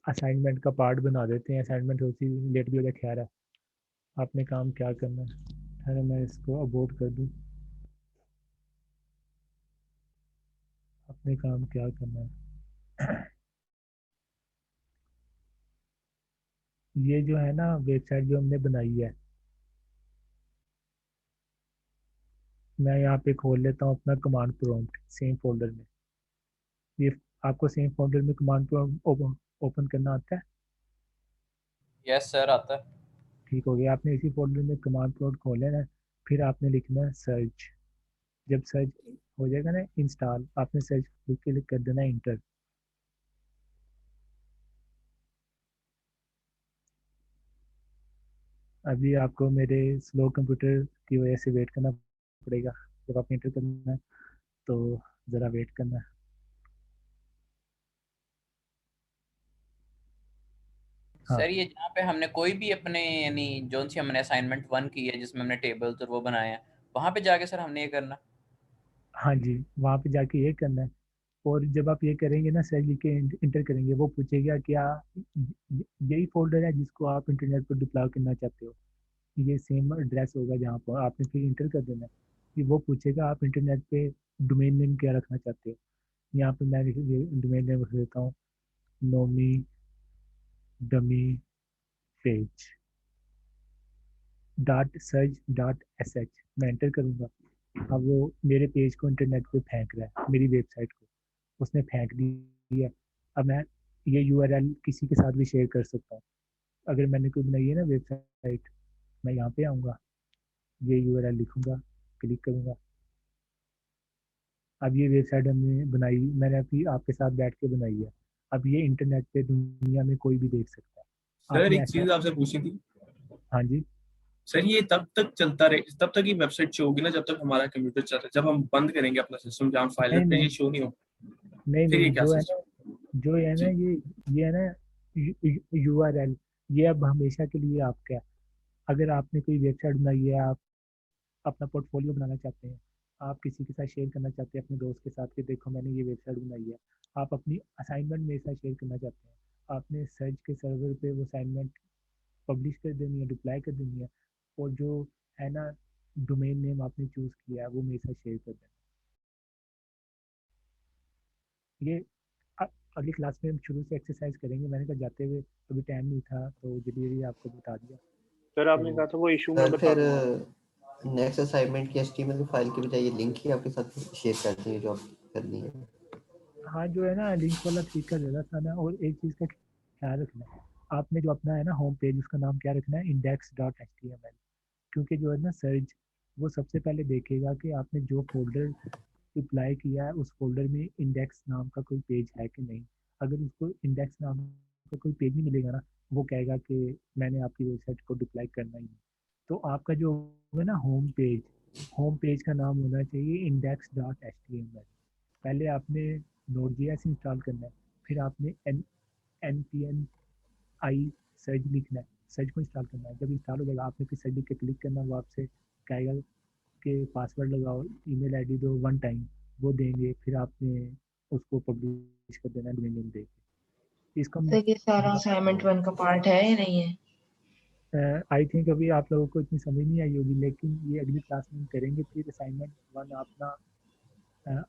असाइनमेंट का पार्ट बना देते हैं। असाइनमेंट होती लेट भी हो जाए, खैर है। आपने काम क्या करना है, अरे मैं इसको अबोर्ड कर दूं। आपने काम क्या करना है, ये जो है ना वेबसाइट जो हमने बनाई है, मैं यहाँ पे खोल लेता हूँ अपना कमांड प्रॉम्प्ट सेम फोल्डर में। ये आपको सेम फोल्डर में कमांड प्रॉम्प्ट ओपन करना आता है? यस सर आता है। ठीक हो गया, आपने इसी फोल्डर में कमांड प्रॉम्प्ट खोल लेना है। फिर आपने लिखना है सर्च। जब सर्च हो जाएगा ना इंस्टॉल, आपने सर्च क्लिक कर देना है इंटर। अभी आपको मेरे स्लो कंप्यूटर की वजह से वेट करना पड़ेगा। जब आप इंटर करना है तो ज़रा वेट करना है। हाँ सर ये जहाँ पे हमने कोई भी अपने यानी जो सी हमने असाइनमेंट 1 की है, जिसमें हमने टेबल्स और वो बनाए हैं, वहाँ पे जाके सर हमने ये करना। हाँ जी, वहाँ पे जाके ये करना है। और जब आप ये करेंगे ना, सर्च लिख के इंटर करेंगे, वो पूछेगा क्या यही फोल्डर है जिसको आप इंटरनेट पर डिप्लॉय करना चाहते हो। ये सेम एड्रेस होगा जहाँ पर आपने फिर इंटर कर देना है। कि वो पूछेगा आप इंटरनेट पे डोमेन नेम क्या रखना चाहते हो। यहाँ पे मैं डोमेन नेम रख देता हूँ नोमी डमी पेज .सर्च.sh। मैं एंटर करूँगा, अब वो मेरे पेज को इंटरनेट पे फेंक रहा है, मेरी वेबसाइट को उसने फेंक दी है। अब मैं ये यूआरएल किसी के साथ भी शेयर कर सकता हूँ। अगर मैंने कोई बनाई है ना वेबसाइट, मैं यहाँ पे आऊँगा, ये यूआरएल लिखूँगा, क्लिक करूँगा। अब ये वेबसाइट हमने बनाई, मैंने अभी आपके साथ बैठ के बनाई है। अब ये इंटरनेट पे दुनिया में कोई भी देख सकता है। सर आपने एक ऐसा, चीज आपसे पूछनी थी। हाँ जी, सर ये तब तक चलता रहे, तब तक ये वेबसाइट शो होगी ना जब तक हमारा कंप्यूटर चल रहा है। जब हम बंद करेंगे अपना सिस्टम जहाँ फाइल है, नहीं फिर नहीं ये शो नहीं होगा। नहीं फिर ये नहीं, क्या सिस्टम? जो है ना जी ये है ना यूआरएल, ये अब हमेशा के लिए आपका है। अगर आपने कोई वेबसाइट बनाई है, आप अपना पोर्टफोलियो बनाना चाहते हैं, आप किसी के साथ शेयर करना चाहते हैं अपने दोस्त के साथ कि देखो मैंने ये वेबसाइट बनाई है, आप अपनी असाइनमेंट मेरे साथ शेयर करना चाहते हैं, आपने सर्च के सर्वर पे वो असाइनमेंट पब्लिश कर देनी है, डिप्लाई कर देनी है। और जो है ना डोमेन नेम आपने चूज किया है वो मेरे साथ शेयर कर देना। ये अगली क्लास में हम शुरू से एक्सरसाइज करेंगे। मैंने कहा जाते हुए अभी टाइम नहीं था तो जल्दी जल्दी आपको बता दिया। सर आपने कहा था वो इशू में सर बता फिर दूंगा। नेक्स्ट असाइनमेंट की HTML की फाइल की बजाय ये लिंक ही आपके साथ शेयर कर देंगे जो आप करनी है। हाँ जो है ना लिंक वाला तरीका ज़्यादा था ना। और एक चीज़ का ख्याल रखना है, आपने जो अपना है ना होम पेज उसका नाम क्या रखना है, index.html। क्योंकि जो है ना सर्च वो सबसे पहले देखेगा कि आपने जो फोल्डर अप्लाई किया है उस फोल्डर में इंडेक्स नाम का कोई पेज है कि नहीं। अगर उसको इंडेक्स नाम का कोई पेज नहीं मिलेगा ना वो कहेगा कि मैंने आपकी वेबसाइट को डिप्लाई करना ही नहीं। तो आपका जो है ना होम पेज का नाम होना चाहिए index.html। पहले आपने Node.js इंस्टॉल करना है, फिर आपने npm i सर्च लिखना है, सर्च को इंस्टॉल करना है। जब इंस्टॉल हो जाएगा आपने फिर सर्च लिख के क्लिक करना, वो आपसे कहेगा कि पासवर्ड लगाओ, ईमेल आईडी दो 1 टाइम, वो देंगे। फिर आपने उसको पब्लिश कर देना डोमेन नेम दे के। इसका तो ये सारा असाइनमेंट 1 का पार्ट है या नहीं है? आई थिंक अभी आप लोगों को इतनी समझ नहीं आई होगी, लेकिन ये अगली क्लास में हम करेंगे। फिर असाइनमेंट 1 अपना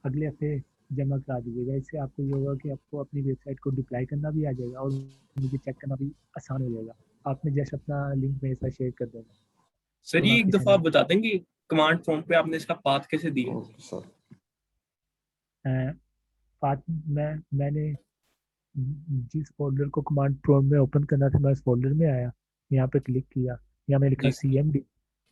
अगले हफ्ते जमा करा दीजिएगा। इससे आपको ये होगा कि आपको अपनी वेबसाइट को डिप्लाई करना भी आ जाएगा और मुझे चेक करना भी आसान हो जाएगा। आपने जस्ट अपना लिंक मेरे साथ शेयर कर देना। सर तो ये एक बाकी दफा आप बता देंगे कमांड प्रॉम्प्ट पे आपने इसका पाथ कैसे दिया? पाथ मैंने जिस फोल्डर को कमांड प्रॉम्प्ट में ओपन करना था मैं उस फोल्डर में आया, यहाँ पे क्लिक किया, यहाँ मैंने लिखा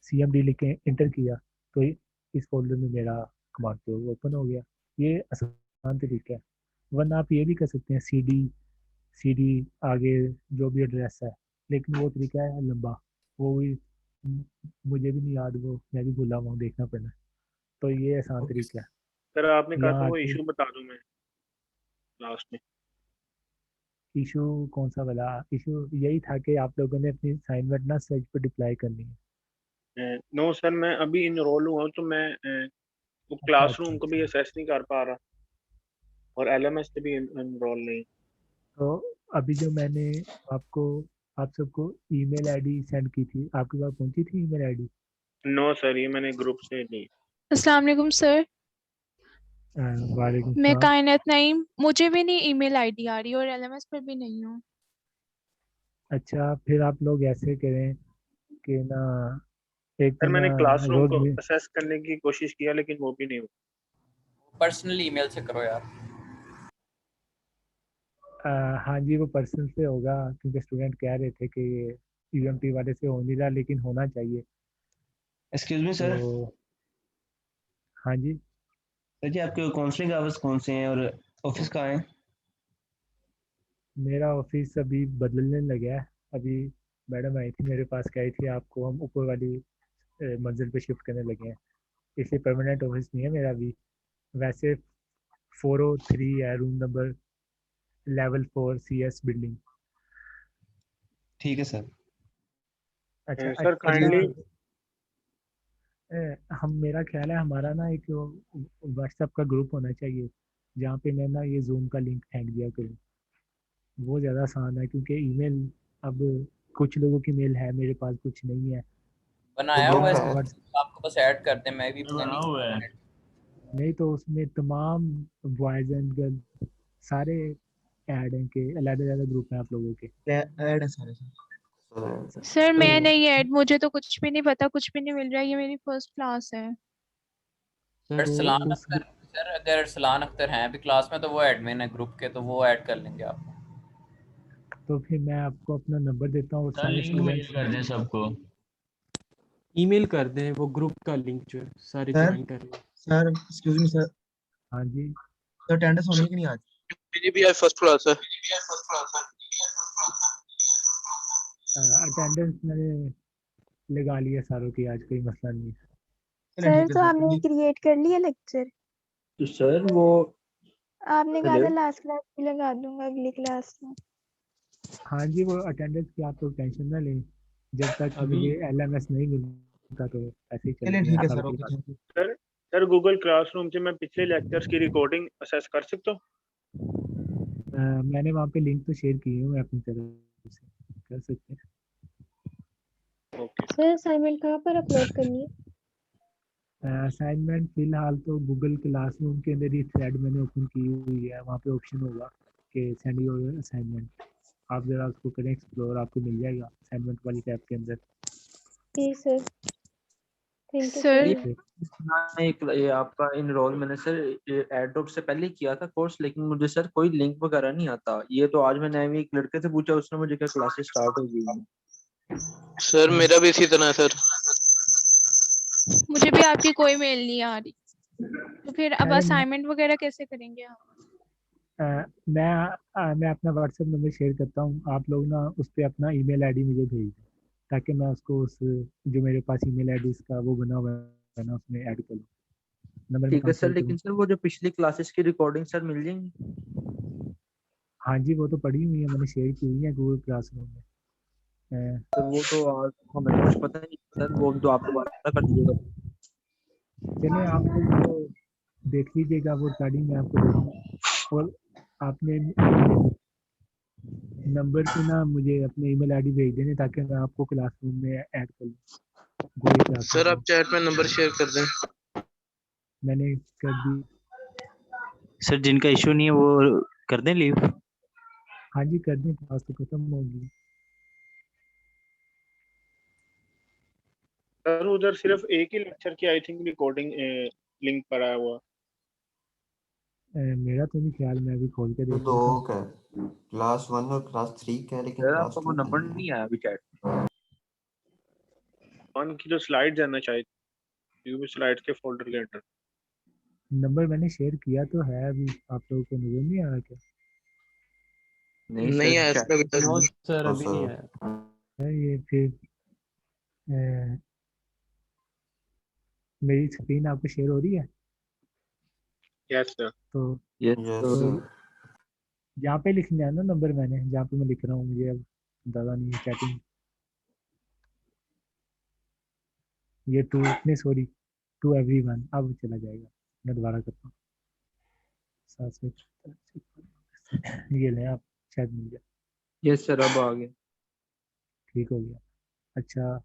CMD लिख के इंटर किया तो इस फोल्डर में मेरा कमांड प्रॉम्प्ट ओपन हो गया। ये आसान तरीका है। वरना आप ये भी कर सकते हैं CD आगे जो भी एड्रेस है, लेकिन वो तरीका है लंबा, वो भी मुझे भी नहीं याद, वो मैं भी भूला हुआ हूँ, देखना पड़ना। तो ये आसान तरीका है। सर आपने कहा था यहाँ वो आके इशू बता दूं मैं लास्ट में। इशू कौन सा वाला इशू? यही था कि आप लोगों ने अपनी असाइनमेंट ना सर्च पे डिप्लाई करनी है। नो सर मैं अभी इनरोल हुआ हूं तो मैं वो अच्छा क्लासरूम को भी असेस नहीं कर पा रहा और LMS पे भी इनरोल नहीं। तो अभी जो मैंने आपको आप सबको ईमेल आईडी सेंड की थी, आपके पास पहुंची थी ईमेल आईडी? नो सर ये मैंने ग्रुप से ली। अस्सलाम वालेकुम सर। वालेकुम मैं सलाम। कायनात नईम, मुझे भी नहीं ईमेल आईडी आ रही और LMS पर भी नहीं हूँ। अच्छा फिर आप लोग ऐसे करें कि ना एक सर दिन मैंने क्लासरूम रोज को में असेस करने की कोशिश किया लेकिन वो भी नहीं हुआ। पर्सनल ईमेल से करो यार। हाँ जी वो पर्सन से होगा क्योंकि स्टूडेंट कह रहे थे कि ये UMP वाले से हो नहीं रहा, लेकिन होना चाहिए। Excuse me sir. तो हाँ जी सर जी आपके काउंसलिंग आवर्स कौन से हैं और ऑफिस कहाँ है? मेरा ऑफिस अभी बदलने लगा है। अभी मैडम आई थी मेरे पास, कही थी आपको हम ऊपर वाली मंजिल पे शिफ्ट करने लगे हैं, इसलिए परमानेंट ऑफिस नहीं है मेरा अभी। वैसे 403 है room number, level 4 CS building. ठीक है सर। अच्छा सर काइंडली हम मेरा ख्याल है हमारा ना एक व्हाट्सएप का ग्रुप होना चाहिए जहाँ पे मैं ना ये जूम का लिंक फेंक दिया करूँ। वो ज़्यादा आसान है क्योंकि ईमेल अब कुछ लोगों की मेल है मेरे पास, कुछ नहीं है। तो बनाया मैं हुआ ना है, आपको बस ऐड कर दे, मैं भी पता नहीं। नहीं तो उसमें तमाम बॉयज एंड गर्ल सारे ऐड हैं कि अलग अलग ग्रुप हैं आप लोगों के। ऐड है सारे सर मैं नहीं ऐड, मुझे तो कुछ भी नहीं पता, कुछ भी नहीं मिल रहा है, ये मेरी फर्स्ट क्लास है। सर तो सलान उस अख्तर, सर अगर सलान अख्तर हैं अभी क्लास में तो वो एडमिन है ग्रुप के, तो वो ऐड कर लेंगे आप। तो फिर मैं आपको अपना नंबर देता हूँ और सर सारे लिंक मेल कर दें सबको। ईमेल कर दें वो ग्रुप का लिंक जो है सारे सर ज्वाइन कर लें। Sir excuse me sir. हाँ जी सर अटेंडेंस होनी है कि नहीं आज? PGPI फर्स्ट क्लास है। अटेंडेंस मैंने लगा लिया सारों की, आज कोई मसला नहीं है। चलिए सर ठीक है तो सर। आपने क्रिएट कर लिया लेक्चर? तो सर वो आपने कहा हेलो था लास्ट क्लास में लगा दूंगा अगली क्लास में। हाँ जी वो अटेंडेंस की आप लोग टेंशन ना लें, जब तक अभी मुझे LMS नहीं मिलता तो ऐसे ही चलिए चलते ठीक हैं है सालों सर। की ओके बात। Thank you. Sir Google classroom से मैं पिछले लेक्चर्स की रिकॉर्डिंग असेस कर सकता हूँ? मैंने वहाँ पे लिंक तो शेयर की हूँ अपनी तरफ से, कर सकते हैं। सर असाइनमेंट कहाँ पर अपलोड करनी है? असाइनमेंट फिलहाल तो गूगल क्लासरूम के अंदर ही थ्रेड मैंने ओपन की हुई है, वहाँ पे ऑप्शन होगा कि सेंड योर असाइनमेंट, आप जरा उसको करें एक्सप्लोर, आपको मिल जाएगा असाइनमेंट वाली टैब के अंदर। जी sir, thank you sir sir. हाँ, ये आपका इनरोल मैंने सर एयरड्रॉप से पहले ही किया था कोर्स, लेकिन मुझे सर कोई लिंक वगैरह नहीं आता। ये तो आज मैंने अभी एक लड़के से पूछा, उसने मुझे क्या क्लासेस स्टार्ट हो गई। सर मेरा भी इसी तरह है सर। मुझे भी आपकी कोई मेल नहीं आ रही, तो फिर अब अरे असाइनमेंट वगैरह कैसे करेंगे आप? मैं अपना व्हाट्सएप नंबर शेयर करता हूँ, आप लोग ना उस पर अपना ईमेल आईडी मुझे भेज दें, ताकि मैं उसको उस जो मेरे पास ईमेल आईडी इसका वो बना हुआ है ना उसमें ऐड कर लूँ। नंबर मैं ठीक है कहाँ सर, शेयर करूँ? लेकिन सर वो जो पिछली क्लासेस की रिकॉर्डिंग सर मिल जाएंगी? हाँ जी, वो तो पड़ी हुई है, मैंने शेयर की हुई है गूगल क्लासरूम में। सर वो तो आज हमें तो कुछ पता नहीं सर, वो तो आप दोबारा कर दीजिएगा। चलिए आप लोग वो देख लीजिएगा, वो रिकॉर्डिंग मैं आपको दे दूँगा, और आपने नंबर पे ना मुझे अपने ईमेल आईडी भेज देने, ताकि मैं आपको क्लासरूम में ऐड कर लूँ गूगल सर क्लासरूम आप में। चैट में नंबर शेयर कर दें। मैंने कर दी। सर जिनका इशू नहीं है वो कर दें लीव। हाँ जी कर दें, क्लास तो खत्म होगी। सर उधर सिर्फ एक ही लेक्चर की आई थिंक रिकॉर्डिंग लिंक पड़ा है हुआ। मेरा तो नहीं ख्याल, मैं अभी खोल के तो देख दो लेता हूँ। का क्लास 1 और क्लास 3 का है, लेकिन सर क्लास आपका 2 वो का नंबर नहीं है। नहीं आया अभी चैट। वन की जो स्लाइड्स है ना शायद यूबी स्लाइड्स के फोल्डर के अंदर। नंबर मैंने शेयर किया तो है, अभी आप लोगों को नजर नहीं आ रहा क्या? नहीं आया सर अभी तक। नो सर, तो अभी नहीं सर आया। ये फिर अ, मेरी स्क्रीन आपको शेयर हो रही है? Yes sir. तो यस तो सर। यहाँ पे लिखना है ना नंबर, मैंने जहाँ पे मैं लिख रहा हूँ, मुझे अब ज़्यादा नहीं है चैटिंग। ये टू नहीं सॉरी, टू एवरीवन, अब चला जाएगा, मैं दोबारा करता हूँ। 7 ये लें आप, शायद मिल जाए। यस सर अब आ गया। ठीक हो गया। अच्छा,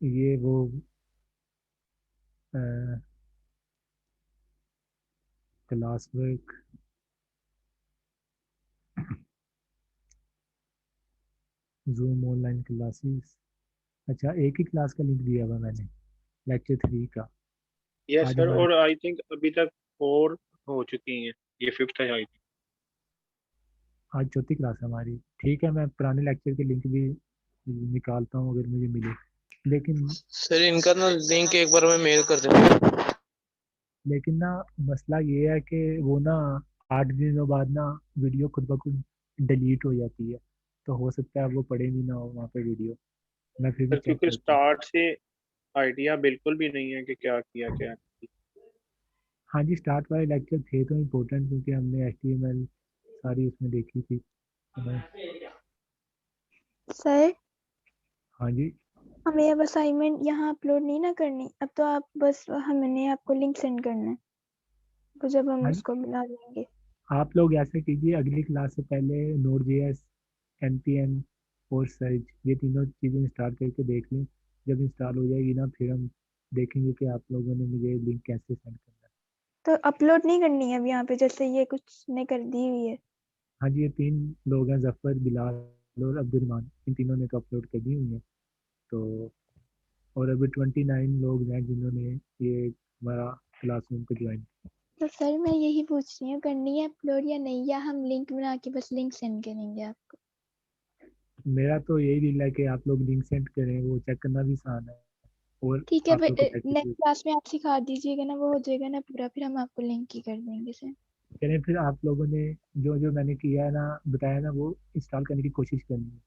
ये वो class work, zoom online classes. अच्छा, एक ही क्लास का लिंक दिया हुआ मैंने, लेक्चर 3 का। यस आज सर, हमारा और आई थिंक अभी तक 4 हो चुकी हैं, ये 5th है आई थिंक। आज चौथी क्लास है हमारी। ठीक है, मैं पुराने लेक्चर के लिंक भी निकालता हूँ अगर मुझे मिले, लेकिन सर इनका ना लिंक एक बार मैं मेल कर देता हूँ। लेकिन ना मसला ये है कि वो ना 8 दिनों बाद ना वीडियो खुद ब खुद डिलीट हो जाती है, तो हो सकता है वो पड़े भी ना हो वहाँ पे वीडियो। मैं फिर भी सर चेक क्योंकि करता हूँ। स्टार्ट से आइडिया बिल्कुल भी नहीं है कि क्या किया क्या नहीं। हाँ जी, स्टार्ट वाले लेक्चर थे तो इम्पोर्टेंट, क्योंकि हमने HTML सारी उसमें देखी थी। सर हाँ जी, हमें अब असाइनमेंट यहाँ अपलोड नहीं ना करनी, अब तो आप बस हमने आपको लिंक सेंड करना है, तो जब हम हाँ जी, उसको मिला लेंगे। आप लोग ऐसे कीजिए, अगली क्लास से पहले Node.js, NPM और सर्च, ये तीनों चीज़ें इंस्टॉल करके देख लें। जब इंस्टॉल हो जाएगी ना, फिर हम देखेंगे कि आप लोगों ने मुझे लिंक कैसे सेंड करना है। तो अपलोड नहीं करनी है अब यहाँ पे, जैसे ये कुछ ने कर दी हुई है। हाँ जी, ये 3 लोग हैं, जफ़र, बिलाल और अब्दुलरहमान, इन तीनों ने तो अपलोड कर दी हुई है। तो और अभी 29 लोग हैं जिन्होंने ये हमारा क्लासरूम को ज्वाइन। तो सर मैं यही पूछ रही हूँ, करनी है अपलोड या नहीं, या हम लिंक बना के बस लिंक सेंड करेंगे आपको? मेरा तो यही दिल है कि आप लोग लिंक सेंड करें, वो चेक करना भी आसान है, और ठीक है, आप लोग को प्रैक्टिस नेक्स्ट भी। क्लास में आप सिखा दीजिएगा ना, वो हो जाएगा ना पूरा, फिर हम आपको लिंक ही कर देंगे सर। चलें, फिर आप लोगों ने जो जो मैंने किया है ना, बताया ना, वो इंस्टॉल करने की कोशिश करनी है।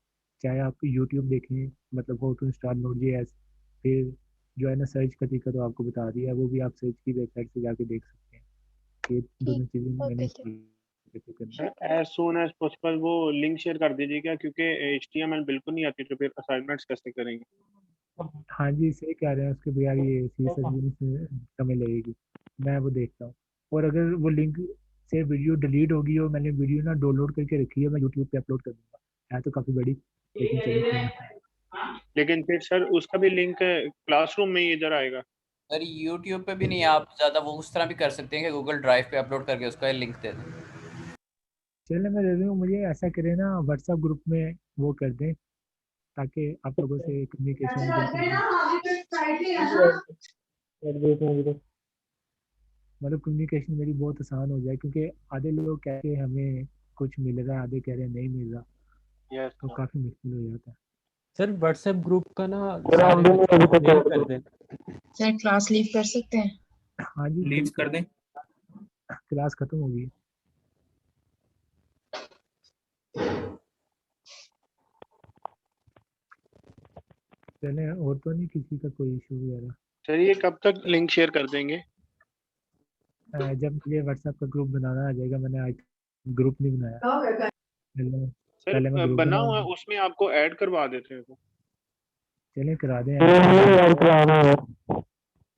चाहे आप यूट्यूब देखें, मतलब हो टू इंस्टॉल Node.js, फिर जो है ना सर्च का तरीका तो आपको बता दिया है, वो भी आप सर्च की वेबसाइट से जाके देख सकते हैं। ये ठीक, दोनों चीज़ें मैंने ओके सर। कैसे करनी है। Sir as soon as possible वो लिंक शेयर कर दीजिएगा, क्योंकि HTML बिल्कुल नहीं आती, तो फिर असाइनमेंट्स कैसे करेंगे। हाँ जी, सही कह रहे हैं, उसके बगैर ये CSS से समय लगेगी। मैं वो देखता हूँ, और अगर वो लिंक से वीडियो डिलीट होगी और मैंने वीडियो ना डाउनलोड करके रखी है, मैं यूट्यूब पे अपलोड कर दूंगा। है तो काफ़ी बड़ी, लेकिन चलिए कोई ना। लेकिन फिर सर उसका भी लिंक क्लासरूम में ही इधर आएगा। सर यूट्यूब पे भी नहीं, आप ज़्यादा वो उस तरह भी कर सकते हैं कि गूगल ड्राइव पे अपलोड करके उसका लिंक दे दें। चलिए मैं दे दूँ, मुझे ऐसा करें ना व्हाट्सएप ग्रुप में वो कर दें ताकि आप लोगों से कम्युनिकेशन बिल्कुल मतलब कम्युनिकेशन मेरी बहुत आसान हो जाए, क्योंकि आधे लोग कहते हैं हमें कुछ मिल रहा है, आधे कह रहे हैं नहीं मिल रहा, तो काफ़ी मुश्किल हो जाता है। सर व्हाट्सएप ग्रुप का ना सारे मेल कर दें। सर क्लास लीव कर सकते हैं? हाँ जी लीव कर दें। क्लास खत्म हो गई। चले, और तो नहीं किसी का कोई इशू वगैरह? सर ये कब तक लिंक शेयर कर देंगे? जब मुझे व्हाट्सएप का ग्रुप बनाना आ जाएगा, मैंने आज ग्रुप नहीं बनाया, पहले मैं सर ग्रुप बना हुआ है, बनाऊंगा। उसमें आपको ऐड करवा देते हैं तो। चलें करा दें।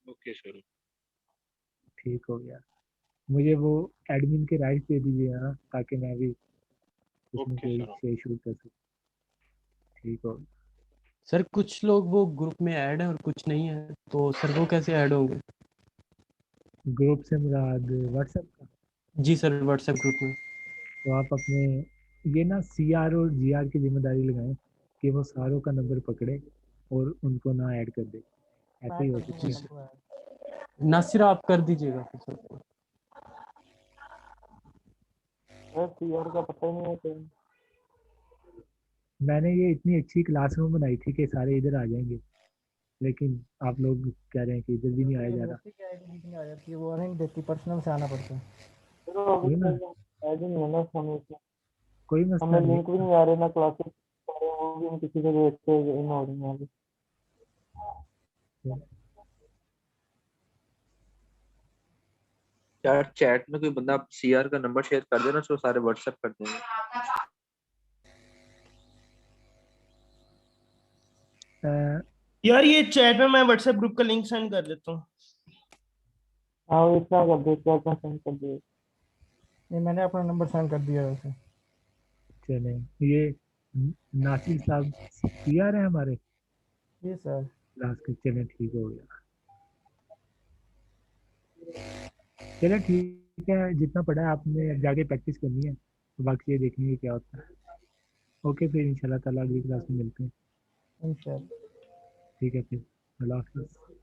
Okay sir. ठीक हो गया, मुझे वो एडमिन के राइट दे दीजिए ना, ताकि मैं भी उसमें ओके कोई सर। शेयर शूट कर सकूँ। ठीक हो गया। सर कुछ लोग वो ग्रुप में ऐड है और कुछ नहीं है, तो सर वो कैसे ऐड होंगे? ग्रुप से मुराद व्हाट्सएप का? जी सर व्हाट्सएप ग्रुप में। तो आप अपने ये ना CR और GR की जिम्मेदारी लगाएं कि वो सारों का नंबर पकड़े और उनको ना ऐड कर दे, ऐसे ही हो सकता है। नासिर आप कर दीजिएगा फिर सबको। CR का पता ही नहीं है कहीं। मैंने ये इतनी अच्छी क्लासरूम बनाई थी कि सारे इधर आ जाएंगे, लेकिन आप लोग कह रहे हैं कि इधर भी नहीं आया जा रहा। यूनिवर्सिटी की आईडी लिखने आ जाती है, वो नहीं देती, पर्सनल से आना पड़ता है। चलो अभी कोई ना, तो ऐड ही नहीं है ना हमें इसमें। कोई हमें मसला नहीं लिंक भी नहीं आ रहे ना क्लासेस, वो भी हम किसी से देख के इन हो रही हैं अभी। है। यार चैट में कोई बंदा CR का नंबर शेयर कर देना तो सारे व्हाट्सएप कर देंगे। यार ये चैट में मैं व्हाट्सएप ग्रुप का लिंक सेंड कर देता हूँ। हाँ वो इतना कर दे, क्या क्या सेंड कर दे। ये मैंने अपना नंबर सेंड कर दिया है उसे। चले, ये नासिर साहब CR है हमारे जी सर। क्लास के। चले ठीक हो गया। चले ठीक है, जितना पढ़ा है आपने जाके प्रैक्टिस करनी है, तो बाकी ये देखेंगे क्या होता है। ओके फिर इंशाल्लाह ताला अगली क्लास में मिलते हैं। इंशाल्लाह। ठीक है फिर, अल्लाह हाफिज़।